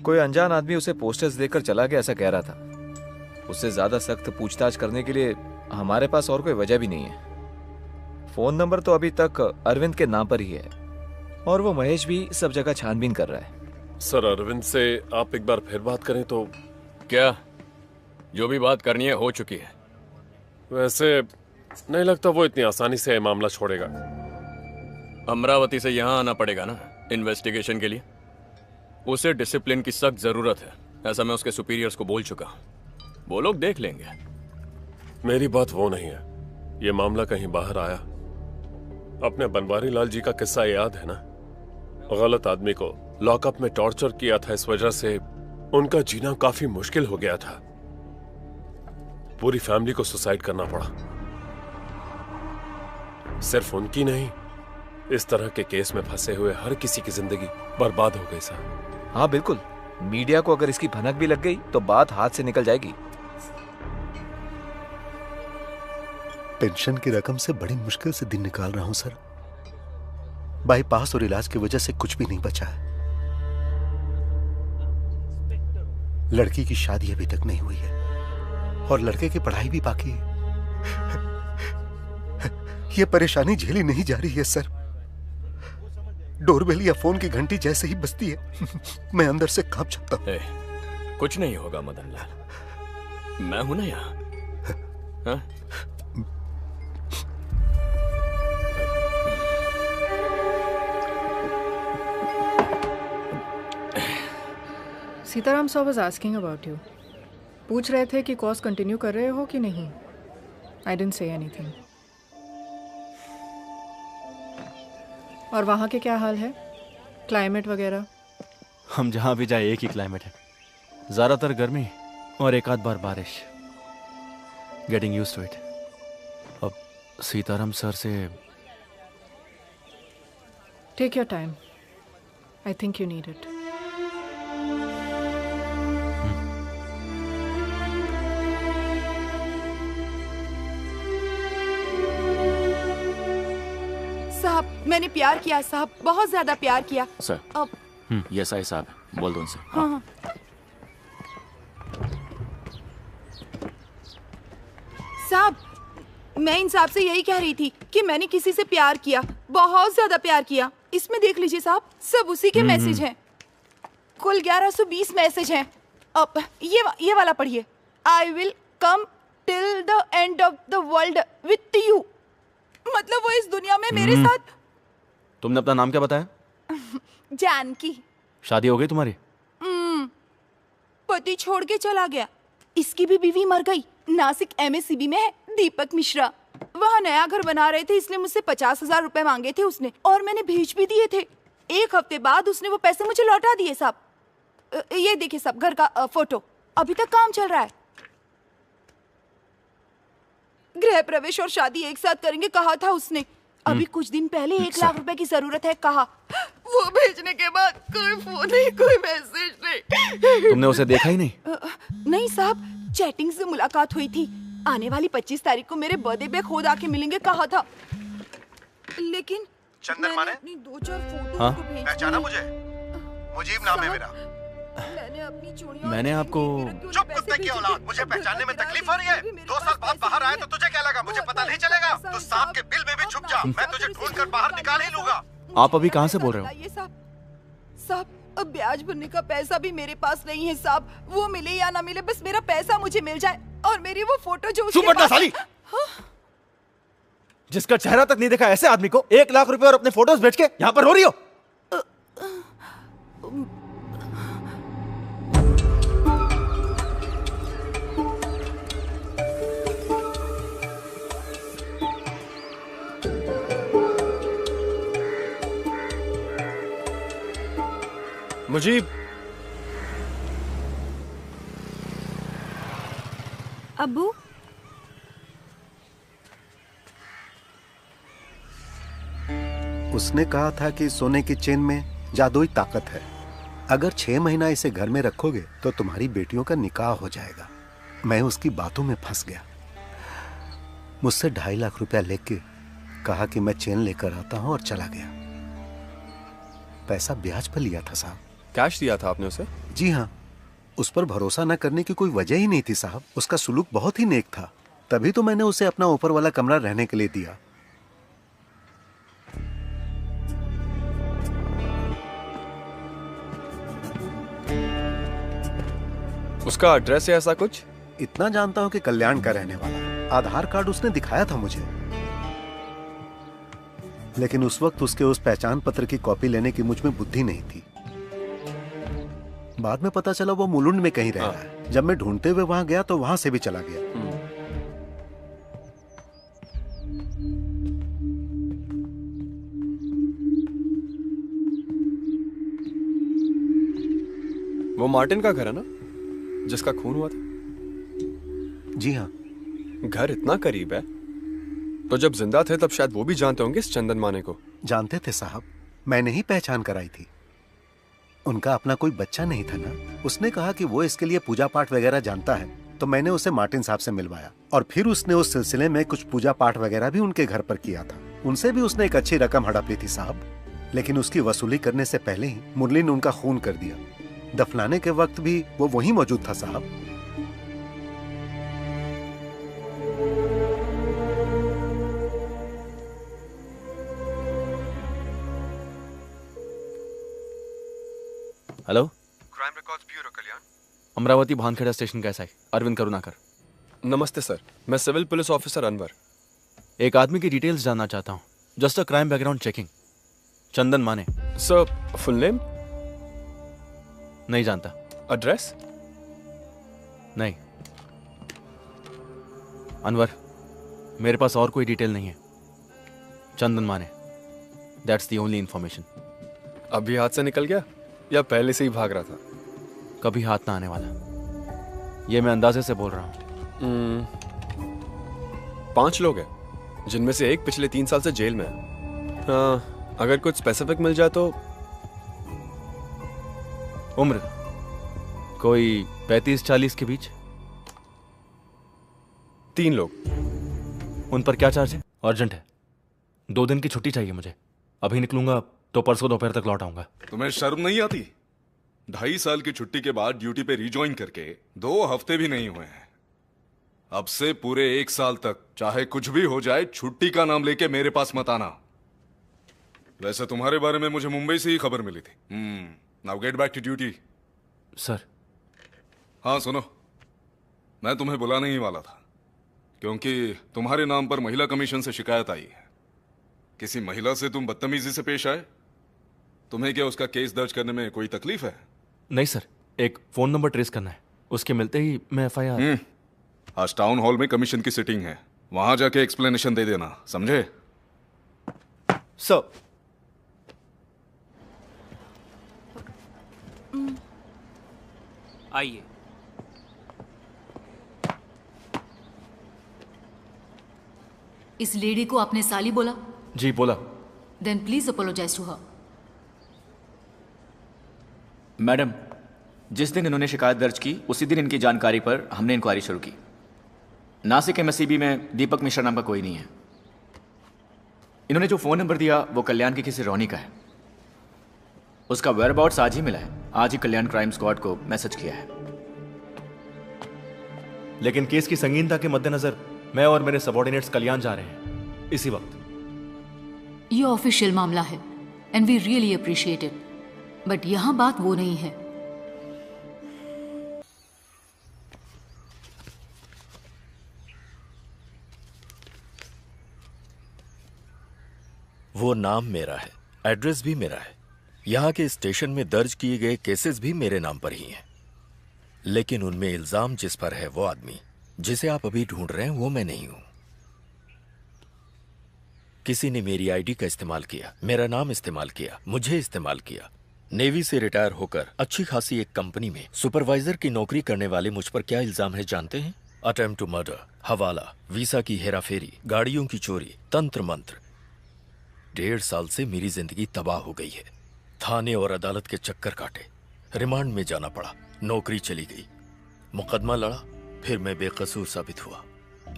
कोई अनजान आदमी उसे पोस्टर्स देकर चला गया, ऐसा कह रहा था। उससे ज्यादा सख्त पूछताछ करने के लिए हमारे पास और कोई वजह भी नहीं है। फोन नंबर तो अभी तक अरविंद के नाम पर ही है और वो महेश भी सब जगह छानबीन कर रहा है। सर, अरविंद से आप एक बार फिर बात करें तो। क्या? जो भी बात करनी है हो चुकी है। वैसे नहीं लगता वो इतनी आसानी से मामला छोड़ेगा। अमरावती से यहाँ आना पड़ेगा ना इन्वेस्टिगेशन के लिए। उसे डिसिप्लिन की सख्त जरूरत है, ऐसा मैं उसके सुपीरियर्स को बोल चुका। वो लोग देख लेंगे। मेरी बात वो नहीं है, ये मामला कहीं बाहर आया। अपने बनवारी लाल जी का किस्सा याद है ना? गलत आदमी को लॉकअप में टॉर्चर किया था, इस वजह से उनका जीना काफी मुश्किल हो गया था। पूरी फैमिली को सुसाइड करना पड़ा। सिर्फ उनकी नहीं, इस तरह के केस में फंसे हुए हर किसी की जिंदगी बर्बाद हो गई सर। हाँ बिल्कुल, मीडिया को अगर इसकी भनक भी लग गई तो बात हाथ से निकल जाएगी। पेंशन की रकम से बड़ी मुश्किल से दिन निकाल रहा हूं सर। बाईपास और इलाज की वजह से कुछ भी नहीं बचा है। लड़की की शादी अभी तक नहीं हुई है और लड़के की पढ़ाई भी बाकी है। यह परेशानी झेली नहीं जा रही है सर। डोरबेल या फोन की घंटी जैसे ही बजती है मैं अंदर से कांप जाता हूं। कुछ नहीं होगा मदन लाल, मैं हूं ना यहाँ। हाँ? Sitaram sir was asking about you. पूछ रहे थे कि कोर्स कंटिन्यू कर रहे हो कि नहीं। I didn't say anything. और वहाँ के क्या हाल है, क्लाइमेट वगैरह? हम जहाँ भी जाए एक ही क्लाइमेट है, ज़्यादातर गर्मी और एक आध बार बारिश। Getting used to it. अब सीताराम सर से take your time, I think you need it. साहब मैंने प्यार किया साहब, बहुत ज्यादा प्यार किया। सर अब ये साई साहब बोल दो उनसे। हाँ। साहब मैं इनसाफ से यही कह रही थी कि मैंने किसी से प्यार किया, बहुत ज्यादा प्यार किया। इसमें देख लीजिए साहब, सब उसी के मैसेज हैं। कुल 1120 मैसेज हैं। अब ये वाला पढ़िए। I will come till the end of the world with you. मतलब वो इस दुनिया में मेरे साथ। तुमने अपना नाम क्या बताया? जानकी। शादी हो गई तुम्हारी? पति छोड़ के चला गया। इसकी भी बीवी मर गई। नासिक MSCB में है, दीपक मिश्रा। वहाँ नया घर बना रहे थे, इसलिए मुझसे 50,000 रुपए मांगे थे उसने, और मैंने भेज भी दिए थे। 1 हफ्ते बाद उसने वो पैसे मुझे लौटा दिए साहब। ये देखिए साहब, घर का फोटो। अभी तक काम चल रहा है। गृह प्रवेश और शादी एक साथ करेंगे कहा था उसने। अभी कुछ दिन पहले 1 लाख रुपए की जरूरत है कहा। वो भेजने के बाद कोई फोन नहीं, कोई मैसेज नहीं। तुमने उसे देखा ही नहीं? नहीं साहब, चैटिंग से मुलाकात हुई थी। आने वाली 25 तारीख को मेरे बर्थडे पे खुद आके मिलेंगे कहा था। लेकिन चंदन माने अपनी 2-4 फोटो हाँ? को भेज पहचाना मुझे? मुजीब नाम है मेरा। मैंने आपको चुप कुत्ते की औलाद, मुझे पहचानने में तकलीफ हो रही है? 2 साल बाद बाहर आया तो तुझे क्या लगा मुझे पता नहीं चलेगा? तू सांप के बिल में भी छुप जा, मैं तुझे ढूंढ कर बाहर निकाल ही लूंगा। आप अभी कहाँ से बोल रहे हो? ये साहब अब ब्याज भरने का पैसा भी मेरे पास नहीं है साहब। वो मिले या ना मिले, बस मेरा पैसा मुझे मिल जाए और मेरी वो फोटो जो उसके चुप साली। जिसका चेहरा तक नहीं देखा ऐसे आदमी को 1 लाख रुपए और अपने फोटोज बेच के यहाँ पर रो रही हो? मुजीब। अब्बू उसने कहा था कि सोने की चेन में जादुई ताकत है। अगर 6 महीना इसे घर में रखोगे तो तुम्हारी बेटियों का निकाह हो जाएगा। मैं उसकी बातों में फंस गया। मुझसे 2.5 लाख रुपया लेके कहा कि मैं चेन लेकर आता हूं और चला गया। पैसा ब्याज पर लिया था साहब। कैश दिया था आपने उसे? जी हाँ। उस पर भरोसा न करने की कोई वजह ही नहीं थी साहब। उसका सुलूक बहुत ही नेक था, तभी तो मैंने उसे अपना ऊपर वाला कमरा रहने के लिए दिया। उसका एड्रेस है ऐसा कुछ? इतना जानता हूं कि कल्याण का रहने वाला। आधार कार्ड उसने दिखाया था मुझे, लेकिन उस वक्त उसके उस पहचान पत्र की कॉपी लेने की मुझ में बुद्धि नहीं थी। बाद में पता चला वो मुलुंड में कहीं रह रहा है। जब मैं ढूंढते हुए वहां गया तो वहां से भी चला गया। वो मार्टिन का घर है ना, जिसका खून हुआ था? जी हाँ। घर इतना करीब है तो जब जिंदा थे तब शायद वो भी जानते होंगे इस चंदन माने को। जानते थे साहब, मैंने ही पहचान कराई थी। उनका अपना कोई बच्चा नहीं था ना। उसने कहा कि वो इसके लिए पूजा पाठ वगैरह जानता है, तो मैंने उसे मार्टिन साहब से मिलवाया और फिर उसने उस सिलसिले में कुछ पूजा पाठ वगैरह भी उनके घर पर किया था। उनसे भी उसने एक अच्छी रकम हड़प ली थी साहब। लेकिन उसकी वसूली करने से पहले ही मुरली ने उनका खून कर दिया। दफनाने के वक्त भी वो वहीं मौजूद था साहब। हेलो, क्राइम रिकॉर्ड्स ब्यूरो कल्याण। अमरावती भानखेड़ा स्टेशन कैसा है? अरविंद करुणाकर। नमस्ते सर, मैं सिविल पुलिस ऑफिसर अनवर। एक आदमी की डिटेल्स जानना चाहता हूँ। Just a crime background checking. Chandan Mane. Sir, full name? नहीं जानता। एड्रेस? नहीं। अनवर, मेरे पास और कोई डिटेल नहीं है। चंदन माने, दैट्स द ओनली इंफॉर्मेशन। अभी हाथ से निकल गया या पहले से ही भाग रहा था? कभी हाथ ना आने वाला, ये मैं अंदाजे से बोल रहा हूँ। 5 लोग हैं, जिनमें से एक पिछले 3 साल से जेल में है। अगर कुछ स्पेसिफिक मिल जाए तो। उम्र कोई 35-40 के बीच। 3 लोग। उन पर क्या चार्ज है? अर्जेंट है, 2 दिन की छुट्टी चाहिए मुझे। अभी निकलूंगा तो परसों दोपहर तक लौट आऊंगा। तुम्हें शर्म नहीं आती? 2.5 साल की छुट्टी के बाद ड्यूटी पे रिज्वाइन करके 2 हफ्ते भी नहीं हुए हैं। अब से पूरे 1 साल तक चाहे कुछ भी हो जाए, छुट्टी का नाम लेके मेरे पास मत आना। वैसे तुम्हारे बारे में मुझे मुंबई से ही खबर मिली थी। Now get back to duty. Sir. हाँ सुनो, मैं तुम्हें बुलाने ही वाला था, क्योंकि तुम्हारे नाम पर महिला कमीशन से शिकायत आई है। किसी महिला से तुम बदतमीजी से पेश आए। तुम्हें क्या उसका केस दर्ज करने में कोई तकलीफ है? नहीं सर, एक फोन नंबर ट्रेस करना है, उसके मिलते ही मैं FIR। आज टाउन हॉल में कमीशन की सिटिंग है, वहां जाके एक्सप्लेनेशन दे देना, समझे? सर। आइए। इस लेडी को आपने साली बोला? जी बोला। Then please apologise to her. Madam, जिस दिन इन्होंने शिकायत दर्ज की उसी दिन इनकी जानकारी पर हमने इंक्वायरी शुरू की। नासिक MSCB में दीपक मिश्रा नाम का कोई नहीं है। इन्होंने जो फ़ोन नंबर दिया वो कल्याण की किसी रोनी का है। उसका वेयरअबाउट्स आज ही मिला है। आज ही कल्याण क्राइम स्क्वाड को मैसेज किया है। लेकिन केस की संगीनता के मद्देनजर मैं और मेरे सबऑर्डिनेट्स कल्याण जा रहे हैं इसी वक्त। ये ऑफिशियल मामला है and we really appreciate it, but यहां बात वो नहीं है। वो नाम मेरा है, एड्रेस भी मेरा है, यहाँ के स्टेशन में दर्ज किए गए केसेस भी मेरे नाम पर ही हैं। लेकिन उनमें इल्जाम जिस पर है वो आदमी जिसे आप अभी ढूंढ रहे हैं वो मैं नहीं हूं। किसी ने मेरी आईडी का इस्तेमाल किया, मेरा नाम इस्तेमाल किया, मुझे इस्तेमाल किया। नेवी से रिटायर होकर अच्छी खासी एक कंपनी में सुपरवाइजर की नौकरी करने वाले मुझ पर क्या इल्जाम है जानते हैं? अटेम्प्ट टू मर्डर, हवाला, वीसा की हेराफेरी, गाड़ियों की चोरी, तंत्र मंत्र। 1.5 साल से मेरी जिंदगी तबाह हो गई है। थाने और अदालत के चक्कर काटे, रिमांड में जाना पड़ा, नौकरी चली गई, मुकदमा लड़ा, फिर मैं बेकसूर साबित हुआ।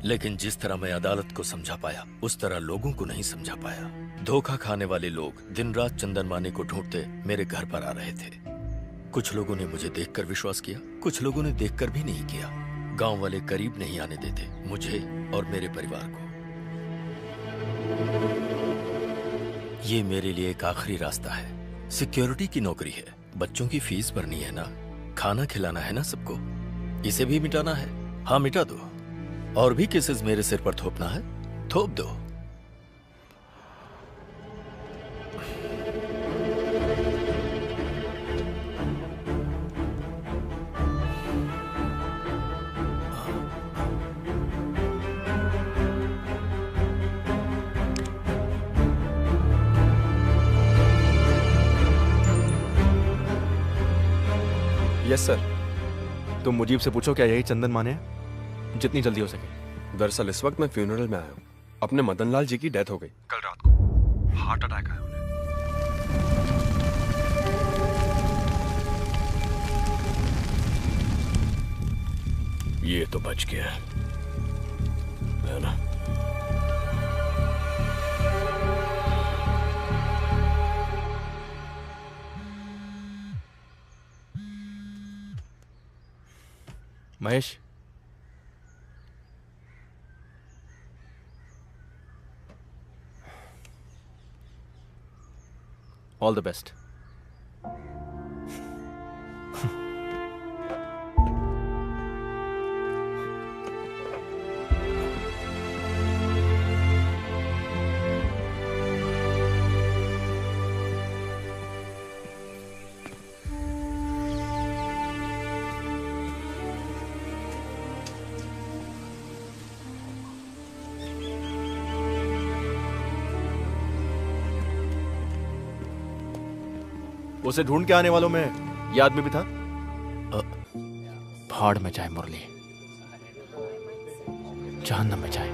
लेकिन जिस तरह मैं अदालत को समझा पाया उस तरह लोगों को नहीं समझा पाया। धोखा खाने वाले लोग दिन रात चंदन माने को ढूंढते मेरे घर पर आ रहे थे। कुछ लोगों ने मुझे देखकर विश्वास किया, कुछ लोगों ने देखकर भी नहीं किया। गांव वाले करीब नहीं आने देते मुझे और मेरे परिवार को। ये मेरे लिए एक आखिरी रास्ता है। सिक्योरिटी की नौकरी है, बच्चों की फीस भरनी है ना, खाना खिलाना है ना सबको। इसे भी मिटाना है? हाँ मिटा दो। और भी केसेस मेरे सिर पर थोपना है? थोप दो। Yes sir. तुम मुजीब से पूछो क्या यही चंदन माने हैं? जितनी जल्दी हो सके। दरअसल इस वक्त मैं फ्यूनरल में आया हूँ। अपने मदन लाल जी की डेथ हो गई कल रात को, हार्ट अटैक आया उन्हें। ये तो बच गया है ना? हाँ, महेश, ऑल द बेस्ट। उसे ढूंढ के आने वालों में ये आदमी भी था। भाड़ में जाए मुरली, जहन्नम में जाए।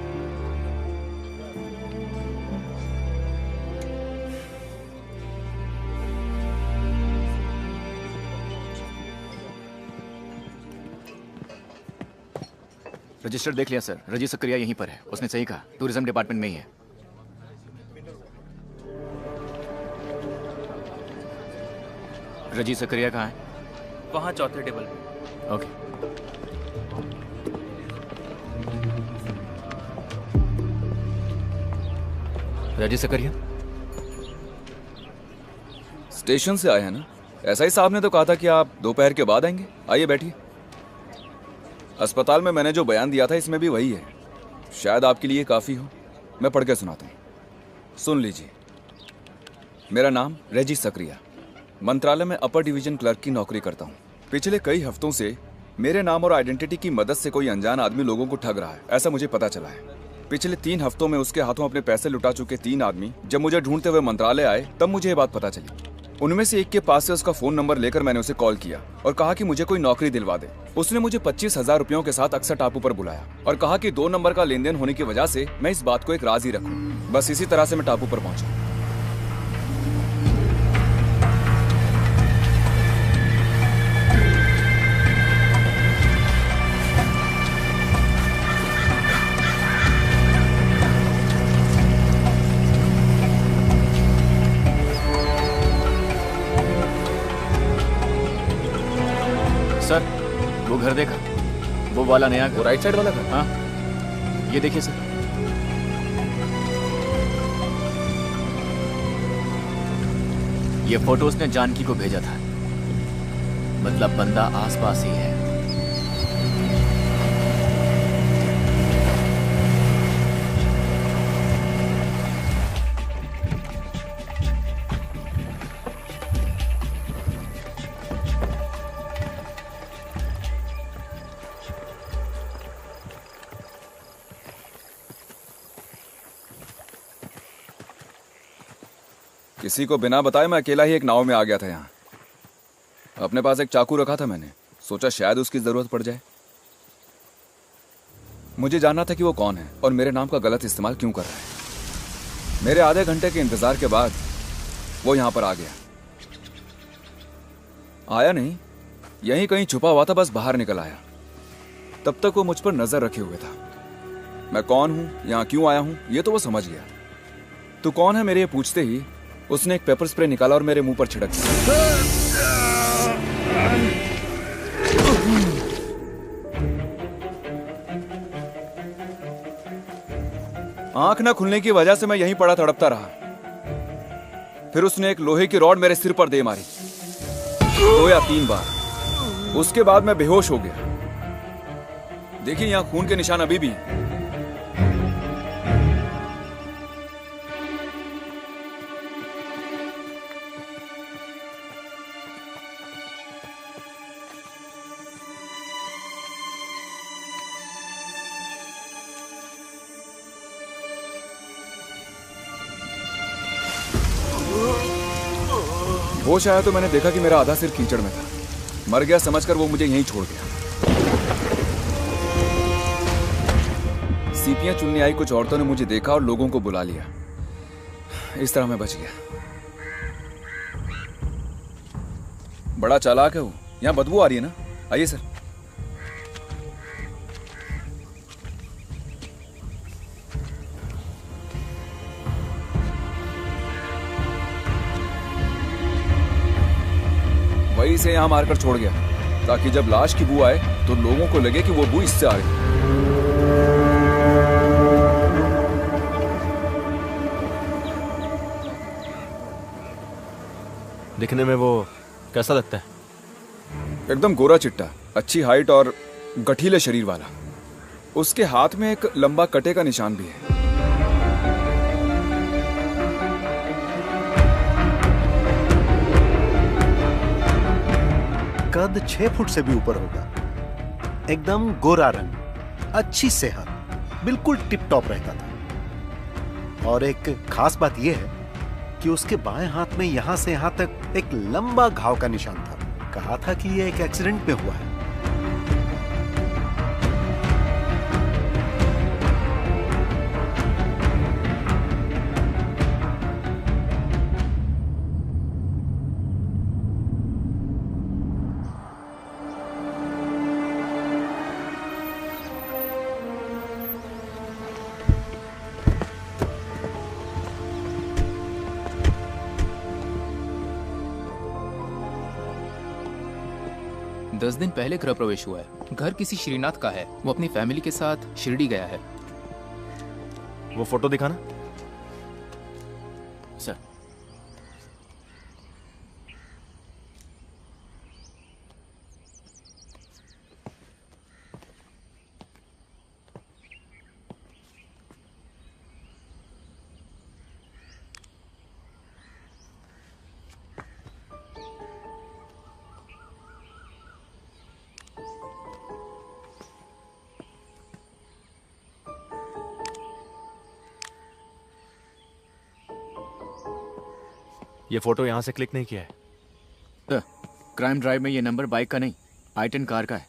रजिस्टर देख लिया सर, रजी सक्रिया यहीं पर है। उसने सही कहा, टूरिज्म डिपार्टमेंट में ही है। रजी सक्रिया कहाँ है? वहां चौथे टेबल पे। ओके। रजी सक्रिया स्टेशन से आए हैं ना? ऐसा ही साहब ने तो कहा था कि आप दोपहर के बाद आएंगे। आइए बैठिए। अस्पताल में मैंने जो बयान दिया था इसमें भी वही है। शायद आपके लिए काफ़ी हो। मैं पढ़ के सुनाता हूँ, सुन लीजिए। मेरा नाम रेजी सक्रिया, मंत्रालय में अपर डिवीजन क्लर्क की नौकरी करता हूँ। पिछले कई हफ्तों से मेरे नाम और आइडेंटिटी की मदद से कोई अनजान आदमी लोगों को ठग रहा है, ऐसा मुझे पता चला है। पिछले 3 हफ्तों में उसके हाथों अपने पैसे लुटा चुके 3 आदमी जब मुझे ढूंढते हुए मंत्रालय आए तब मुझे ये बात पता चली। उनमें से एक के पास से उसका फोन नंबर लेकर मैंने उसे कॉल किया और कहा कि मुझे कोई नौकरी दिलवा दे। उसने मुझे 25,000 रुपयों के साथ अक्सर टापू पर बुलाया और कहा कि 2 नंबर का लेन देन होने की वजह से मैं इस बात को एक राज ही रखूं। बस इसी तरह से मैं टापू पर पहुंचा। सर, वो घर देखा? वो वाला नया घर, राइट साइड वाला घर? हाँ, ये देखिए सर। ये फोटो उसने जानकी को भेजा था, मतलब बंदा आसपास ही है। किसी को बिना बताए मैं अकेला ही एक नाव में आ गया था यहाँ। अपने पास एक चाकू रखा था, मैंने सोचा शायद उसकी जरूरत पड़ जाए। मुझे जानना था कि वो कौन है और मेरे नाम का गलत इस्तेमाल क्यों कर रहा है। मेरे आधे घंटे के इंतजार के बाद वो यहाँ पर आ गया। आया नहीं, यहीं कहीं छुपा हुआ था, बस बाहर निकल आया। तब तक वो मुझ पर नजर रखे हुए था। मैं कौन हूं, यहाँ क्यों आया हूं, ये तो वो समझ गया। तू कौन है मेरे ये पूछते ही उसने एक पेपर स्प्रे निकाला और मेरे मुंह पर छिड़क दिया। आंख न खुलने की वजह से मैं यहीं पड़ा तड़पता रहा। फिर उसने एक लोहे की रॉड मेरे सिर पर दे मारी, 2 या 3 बार। उसके बाद मैं बेहोश हो गया। देखिए यहाँ खून के निशान अभी भी हैं। होश आया तो मैंने देखा कि मेरा आधा सिर कीचड़ में था। मर गया समझकर वो मुझे यहीं छोड़ गया। सीपियां चुनने आई कुछ औरतों ने मुझे देखा और लोगों को बुला लिया। इस तरह मैं बच गया। बड़ा चालाक है वो। यहाँ बदबू आ रही है ना? आइए सर। वही से यहाँ मारकर छोड़ गया। ताकि जब लाश की बू आए तो लोगों को लगे कि वो बू इससे आ रही। दिखने में वो कैसा लगता है? एकदम गोरा चिट्टा, अच्छी हाइट और गठीले शरीर वाला। उसके हाथ में एक लंबा कटे का निशान भी है। कद 6 फुट से भी ऊपर होगा, एकदम गोरा रंग, अच्छी सेहत, बिल्कुल टिप टॉप रहता था। और एक खास बात यह है कि उसके बाएं हाथ में यहां से यहां तक एक लंबा घाव का निशान था। कहा था कि यह एक एक्सीडेंट में हुआ है। दस दिन पहले गृह प्रवेश हुआ है। घर किसी श्रीनाथ का है। वो अपनी फैमिली के साथ शिरडी गया है। वो फोटो दिखाना। सर, ये फोटो यहां से क्लिक नहीं किया है। क्राइम ड्राइव में ये नंबर बाइक का नहीं, i10 कार का है।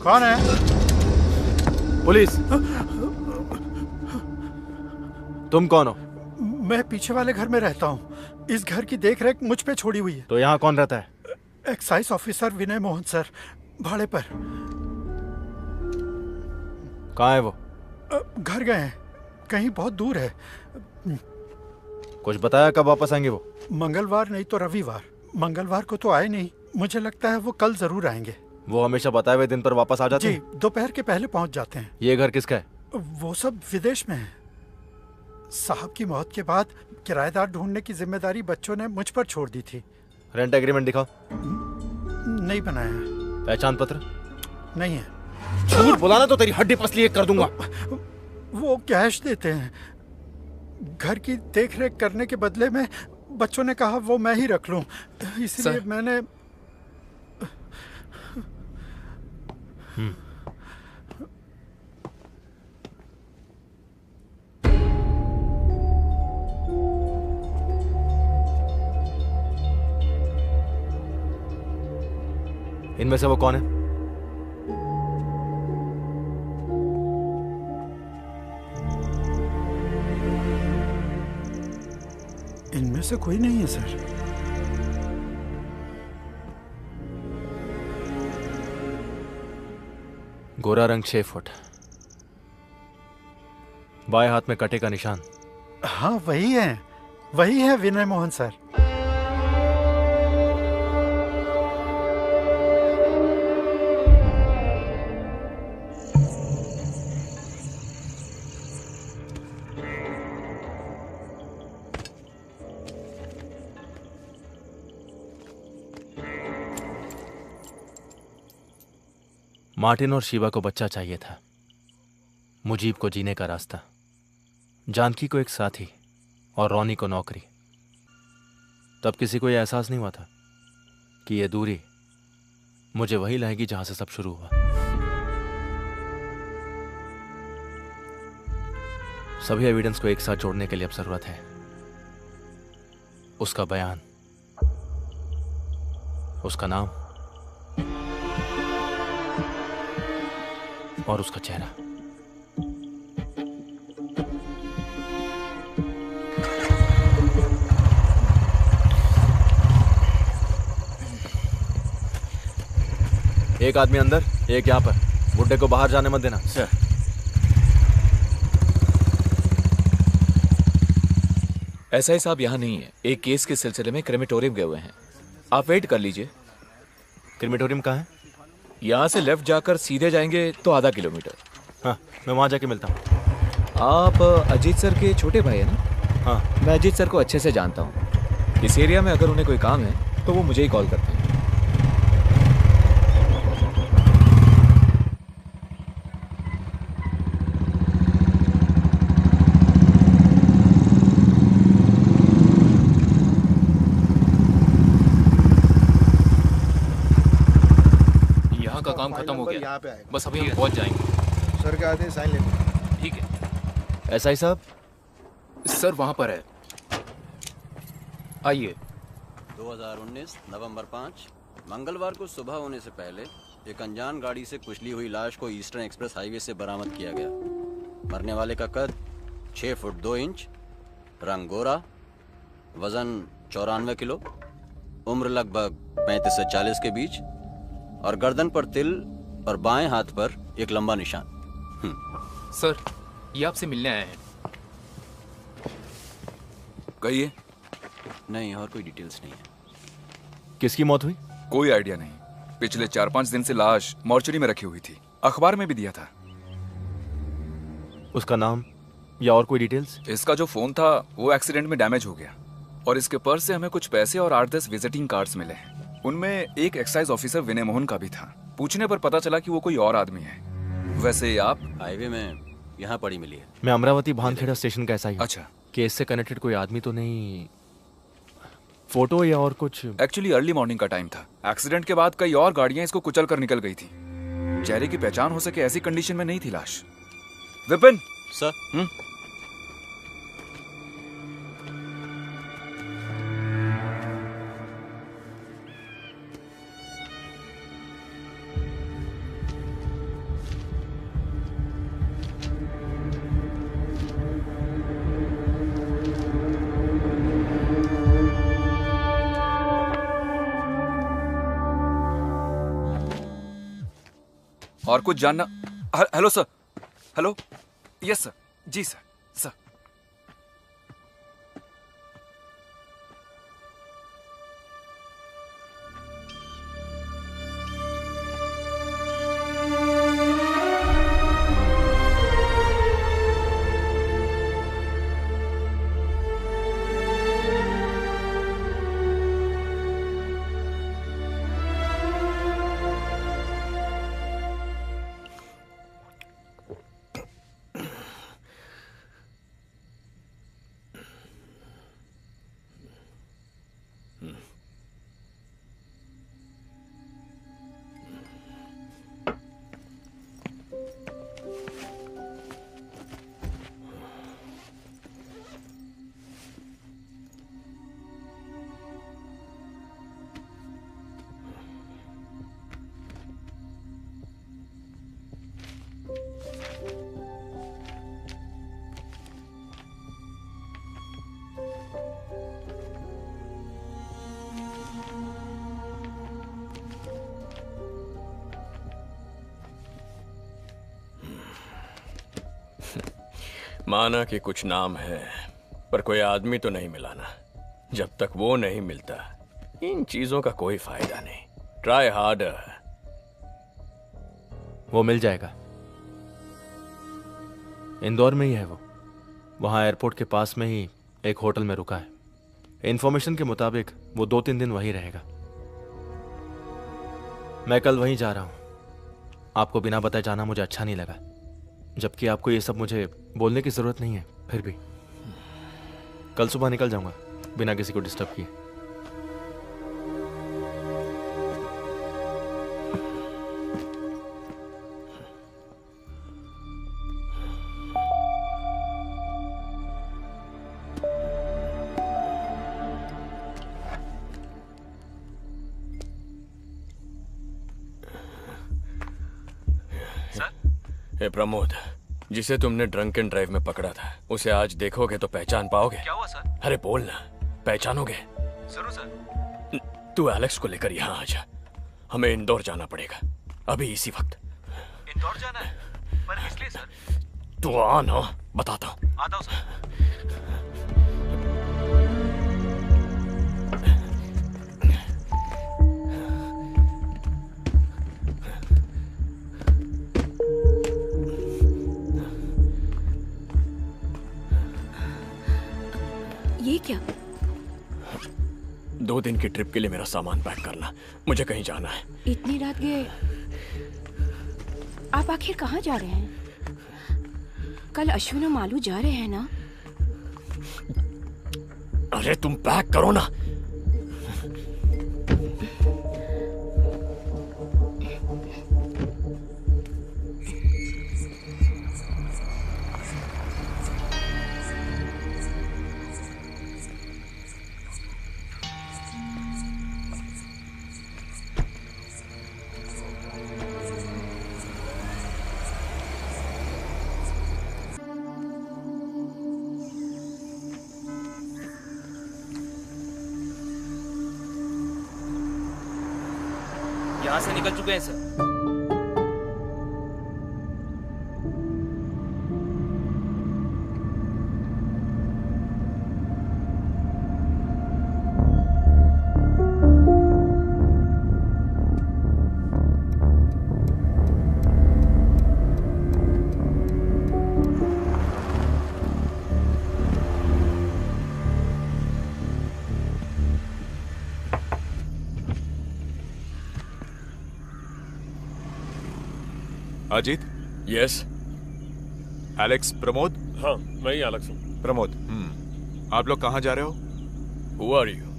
कौन है? पुलिस। तुम कौन हो? मैं पीछे वाले घर में रहता हूँ। इस घर की देखरेख मुझ पे छोड़ी हुई है। तो यहाँ कौन रहता है? एक्साइज ऑफिसर विनय मोहन सर, भाड़े पर। कहाँ है वो? घर गए हैं, कहीं बहुत दूर है। कुछ बताया कब वापस आएंगे वो? मंगलवार नहीं तो रविवार। मंगलवार को तो आए नहीं, मुझे लगता है वो कल जरूर आएंगे। वो हमेशा बताए हुए दिन पर वापस आ जाते जी, हैं? दोपहर के पहले पहुंच जाते हैं। ये घर किसका है? वो सब विदेश में है। साहब की मौत के बाद किराएदार ढूंढने की जिम्मेदारी बच्चों ने मुझ पर छोड़ दी थी। रेंट एग्रीमेंट दिखाओ। नहीं बनाया है। पहचान पत्र? नहीं है। झूठ बुलाना तो तेरी हड्डी पसली कर दूंगा। वो कैश देते हैं। घर की देखरेख करने के बदले में बच्चों ने कहा वो मैं ही रख लूं, इसलिए मैंने। इनमें से वो कौन है? इनमें से कोई नहीं है सर। गोरा रंग 6 फुट, बाएं हाथ में कटे का निशान। हाँ वही है विनय मोहन सर। मार्टिन और शीबा को बच्चा चाहिए था, मुजीब को जीने का रास्ता, जानकी को एक साथी और रॉनी को नौकरी। तब किसी को यह एहसास नहीं हुआ था कि यह दूरी मुझे वही लाएगी जहां से सब शुरू हुआ। सभी एविडेंस को एक साथ जोड़ने के लिए अब जरूरत है उसका बयान, उसका नाम और उसका चेहरा। एक आदमी अंदर, एक यहां पर। बुड्ढे को बाहर जाने मत देना। सर। एसआई साहब यहाँ नहीं है, एक केस के सिलसिले में क्रेमेटोरियम गए हुए हैं। आप वेट कर लीजिए। क्रेमेटोरियम कहाँ है? यहाँ से लेफ्ट जाकर सीधे जाएंगे तो आधा किलोमीटर। हाँ, मैं वहाँ जाके मिलता हूँ। आप अजीत सर के छोटे भाई हैं ना? हाँ। मैं अजीत सर को अच्छे से जानता हूँ। इस एरिया में अगर उन्हें कोई काम है तो वो मुझे ही कॉल करते हैं। काम खत्म हो गया, बस अभी हम पहुंच जाएंगे। सर के आते साइन लेते। ठीक है। एसआई साहब? सर वहां पर है, आइए। 2019 नवंबर 5 मंगलवार को सुबह होने से पहले एक अनजान गाड़ी से कुचली हुई लाश को ईस्टर्न एक्सप्रेस हाईवे से बरामद किया गया। मरने वाले का कद 6 फुट 2 इंच, रंग गोरा, वजन 94 किलो, उम्र लगभग 35 से 40 के बीच और गर्दन पर तिल और बाएं हाथ पर एक लंबा निशान। सर, ये आपसे मिलने आए हैं। कहिए। नहीं, और कोई डिटेल्स नहीं है। किसकी मौत हुई? कोई आइडिया नहीं। पिछले 4-5 दिन से लाश मॉर्चरी में रखी हुई थी, अखबार में भी दिया था। उसका नाम या और कोई डिटेल्स? इसका जो फोन था वो एक्सीडेंट में डैमेज हो गया और इसके पर्स से हमें कुछ पैसे और 8-10 विजिटिंग कार्ड्स मिले हैं। उनमें एक एक्साइज ऑफिसर विनय मोहन का भी था। पूछने पर पता चला कि वो कोई और आदमी है। वैसे आप? हाईवे में यहाँ पड़ी मिली है। मैं अमरावती भानखेड़ा स्टेशन का एसआई हूं। अच्छा। केस से कनेक्टेड कोई आदमी तो नहीं? फोटो या और कुछ? एक्चुअली अर्ली मॉर्निंग का टाइम था। एक्सीडेंट के बाद कई और गाड़ियां इसको कुचल कर निकल गई थी। चेहरे की पहचान हो सके ऐसी कंडीशन में नहीं थी लाश। विपिन सर। और कुछ जानना? Hello sir. Hello. Yes sir. जी सर। सर माना कि कुछ नाम है, पर कोई आदमी तो नहीं मिला ना। जब तक वो नहीं मिलता इन चीजों का कोई फायदा नहीं। Try harder. वो मिल जाएगा। इंदौर में ही है वो। वहां एयरपोर्ट के पास में ही एक होटल में रुका है। इंफॉर्मेशन के मुताबिक वो 2-3 दिन वहीं रहेगा। मैं कल वहीं जा रहा हूं। आपको बिना बताए जाना मुझे अच्छा नहीं लगा, जबकि आपको ये सब मुझे बोलने की जरूरत नहीं है। फिर भी कल सुबह निकल जाऊंगा बिना किसी को डिस्टर्ब किए। हे प्रमोद, जिसे तुमने ड्रंक एंड ड्राइव में पकड़ा था, उसे आज देखोगे तो पहचान पाओगे। क्या हुआ सर? अरे बोल ना, पहचानोगे? जरूर सर। तू एलेक्स को लेकर यहाँ आ जा। हमें इंदौर जाना पड़ेगा अभी इसी वक्त। इंदौर जाना है? पर इसलिए सर? तू आ ना, बताता हूँ। आता हूँ सर। ये क्या? 2 दिन की ट्रिप के लिए मेरा सामान पैक करना, मुझे कहीं जाना है। इतनी रात गए? आप आखिर कहाँ जा रहे हैं? कल अश्विन और मालू जा रहे हैं ना? अरे तुम पैक करो ना। यहाँ से निकल चुके हैं sir. Ajit. Yes. Alex Pramod. हाँ, मैं ही एलेक्स हूँ। प्रमोद। आप लोग कहाँ जा रहे हो? Who are you?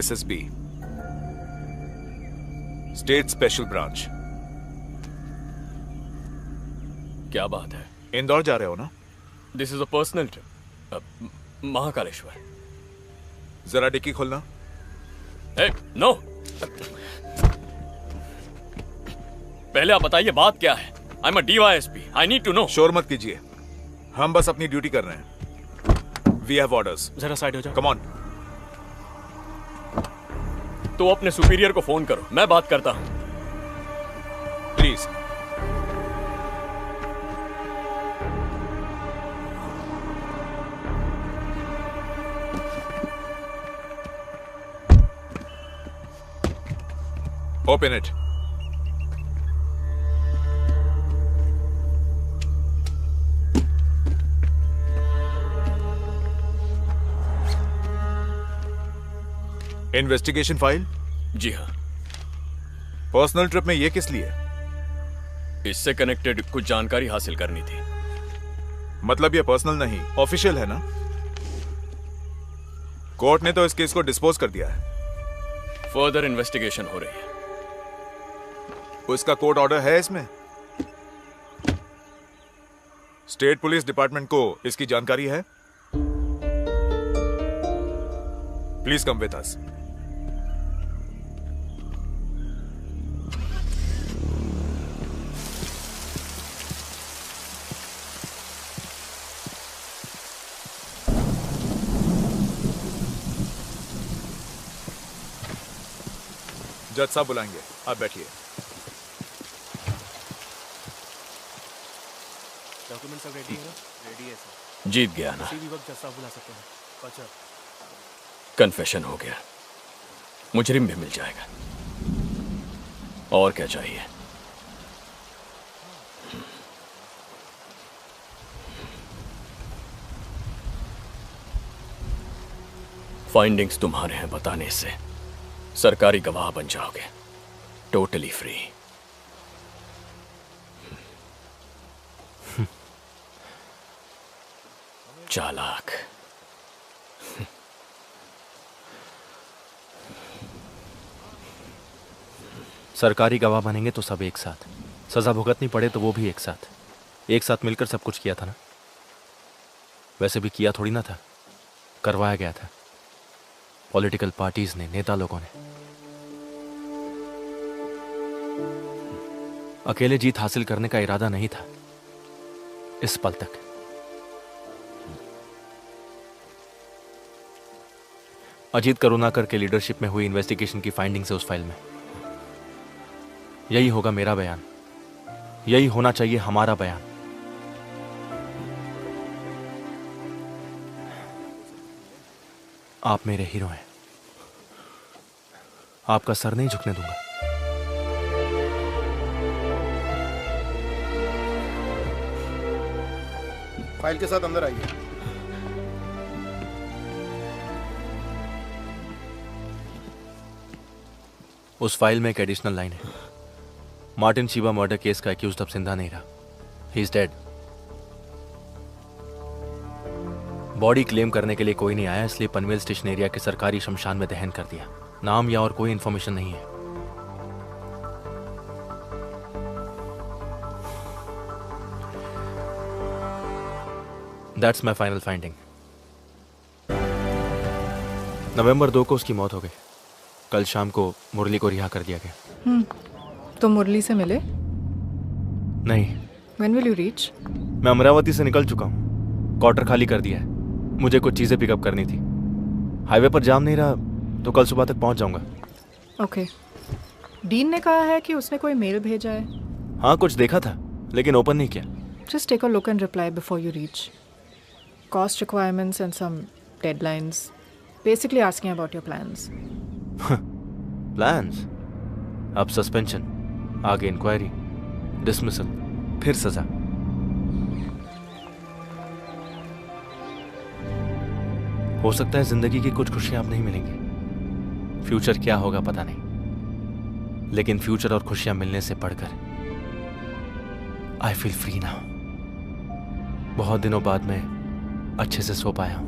SSB, state special branch. क्या बात है? इंदौर जा रहे हो ना? This is a personal trip. Mahakaleshwar. जरा डिक्की खोलना। नो। पहले आप बताइए बात क्या है? I am a DYSP। I need to know. शोर मत कीजिए, हम बस अपनी ड्यूटी कर रहे हैं। We have orders. जरा साइड हो जाओ। Come on. तो अपने सुपीरियर को फोन करो, मैं बात करता हूं। Please. Open it. Investigation file? जी हाँ। पर्सनल ट्रिप में ये किस लिए? इससे कनेक्टेड कुछ जानकारी हासिल करनी थी। मतलब ये पर्सनल नहीं, ऑफिशियल है ना? कोर्ट ने तो इस केस को डिस्पोज कर दिया है। फर्दर इन्वेस्टिगेशन हो रही है। उसका कोर्ट ऑर्डर है इसमें? स्टेट पुलिस डिपार्टमेंट को इसकी जानकारी है? Please come with us. जज साहब बुलाएंगे, आप बैठिए। डॉक्यूमेंट सब रेडी है ना? रेडी है सर। जीत गया ना? किसी भी वक्त जज साहब बुला सकते हैं। अच्छा। कन्फेशन हो गया, मुजरिम भी मिल जाएगा। और क्या चाहिए? फाइंडिंग्स तुम्हारे हैं बताने से सरकारी गवाह बन जाओगे, टोटली फ्री। चालाक। सरकारी गवाह बनेंगे तो सब एक साथ, सजा भुगतनी पड़े तो वो भी एक साथ मिलकर सब कुछ किया था ना। वैसे भी किया थोड़ी ना था, करवाया गया था पॉलिटिकल पार्टीज ने, नेता लोगों ने। अकेले जीत हासिल करने का इरादा नहीं था इस पल तक। अजीत करुणाकर के लीडरशिप में हुई इन्वेस्टिगेशन की फाइंडिंग्स है उस फाइल में। यही होगा मेरा बयान, यही होना चाहिए हमारा बयान। आप मेरे हीरो हैं, आपका सर नहीं झुकने दूंगा। फाइल के साथ अंदर आइए। उस फाइल में एक एडिशनल लाइन है, मार्टिन शिवा मर्डर केस का एक्यूज्ड अब जिंदा नहीं रहा, he is dead. Body claim करने के लिए कोई नहीं आया, इसलिए पनवेल स्टेशन एरिया के सरकारी शमशान में दहन कर दिया। नाम या और कोई इंफॉर्मेशन नहीं है। That's my final finding. नवंबर 2 को उसकी मौत हो गई। कल शाम को मुरली को रिहा कर दिया गया। तो मुरली से मिले? नहीं। When will you reach? मैं अमरावती से निकल चुका हूँ, क्वार्टर खाली कर दिया है। मुझे कुछ चीजें पिकअप करनी थी। हाईवे पर जाम नहीं रहा तो कल सुबह तक पहुंच जाऊंगा। ओके। डीन ने कहा है कि उसने कोई मेल भेजा है। हाँ, कुछ देखा था लेकिन ओपन नहीं किया। Just take a look and reply before you reach. Cost requirements and some deadlines. Basically asking about your plans. Plans? अब सस्पेंशन, आगे इंक्वायरी, डिसमिसल, फिर सजा। हो सकता है जिंदगी की कुछ खुशियां अब नहीं मिलेंगी। फ्यूचर क्या होगा पता नहीं, लेकिन फ्यूचर और खुशियां मिलने से बढ़कर आई फील फ्री नाउ। बहुत दिनों बाद मैं अच्छे से सो पाया हूं।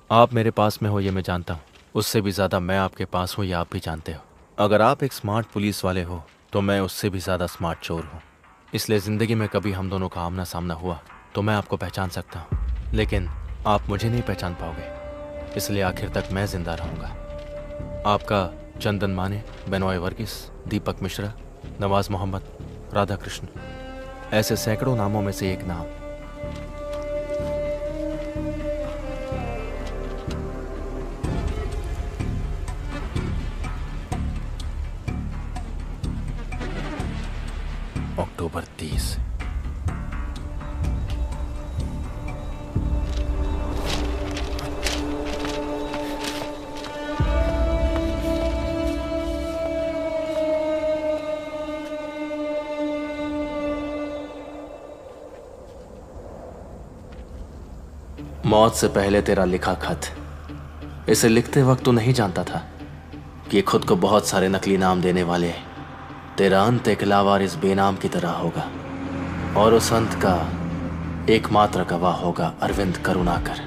आप मेरे पास में हो ये मैं जानता हूँ, उससे भी ज़्यादा मैं आपके पास हूँ ये आप भी जानते हो। अगर आप एक स्मार्ट पुलिस वाले हो तो मैं उससे भी ज़्यादा स्मार्ट चोर हूँ। इसलिए ज़िंदगी में कभी हम दोनों का आमना सामना हुआ तो मैं आपको पहचान सकता हूँ, लेकिन आप मुझे नहीं पहचान पाओगे। इसलिए आखिर तक मैं जिंदा रहूँगा। आपका चंदन माने, बेनॉय वर्गीस, दीपक मिश्रा, नवाज मोहम्मद, राधा कृष्ण, ऐसे सैकड़ों नामों में से एक नाम। अक्टूबर 30। मौत से पहले तेरा लिखा खत। इसे लिखते वक्त तो नहीं जानता था कि खुद को बहुत सारे नकली नाम देने वाले तेरा अंत एक लावारिस बेनाम की तरह होगा, और उस अंत का एकमात्र गवाह होगा अरविंद करुणाकर।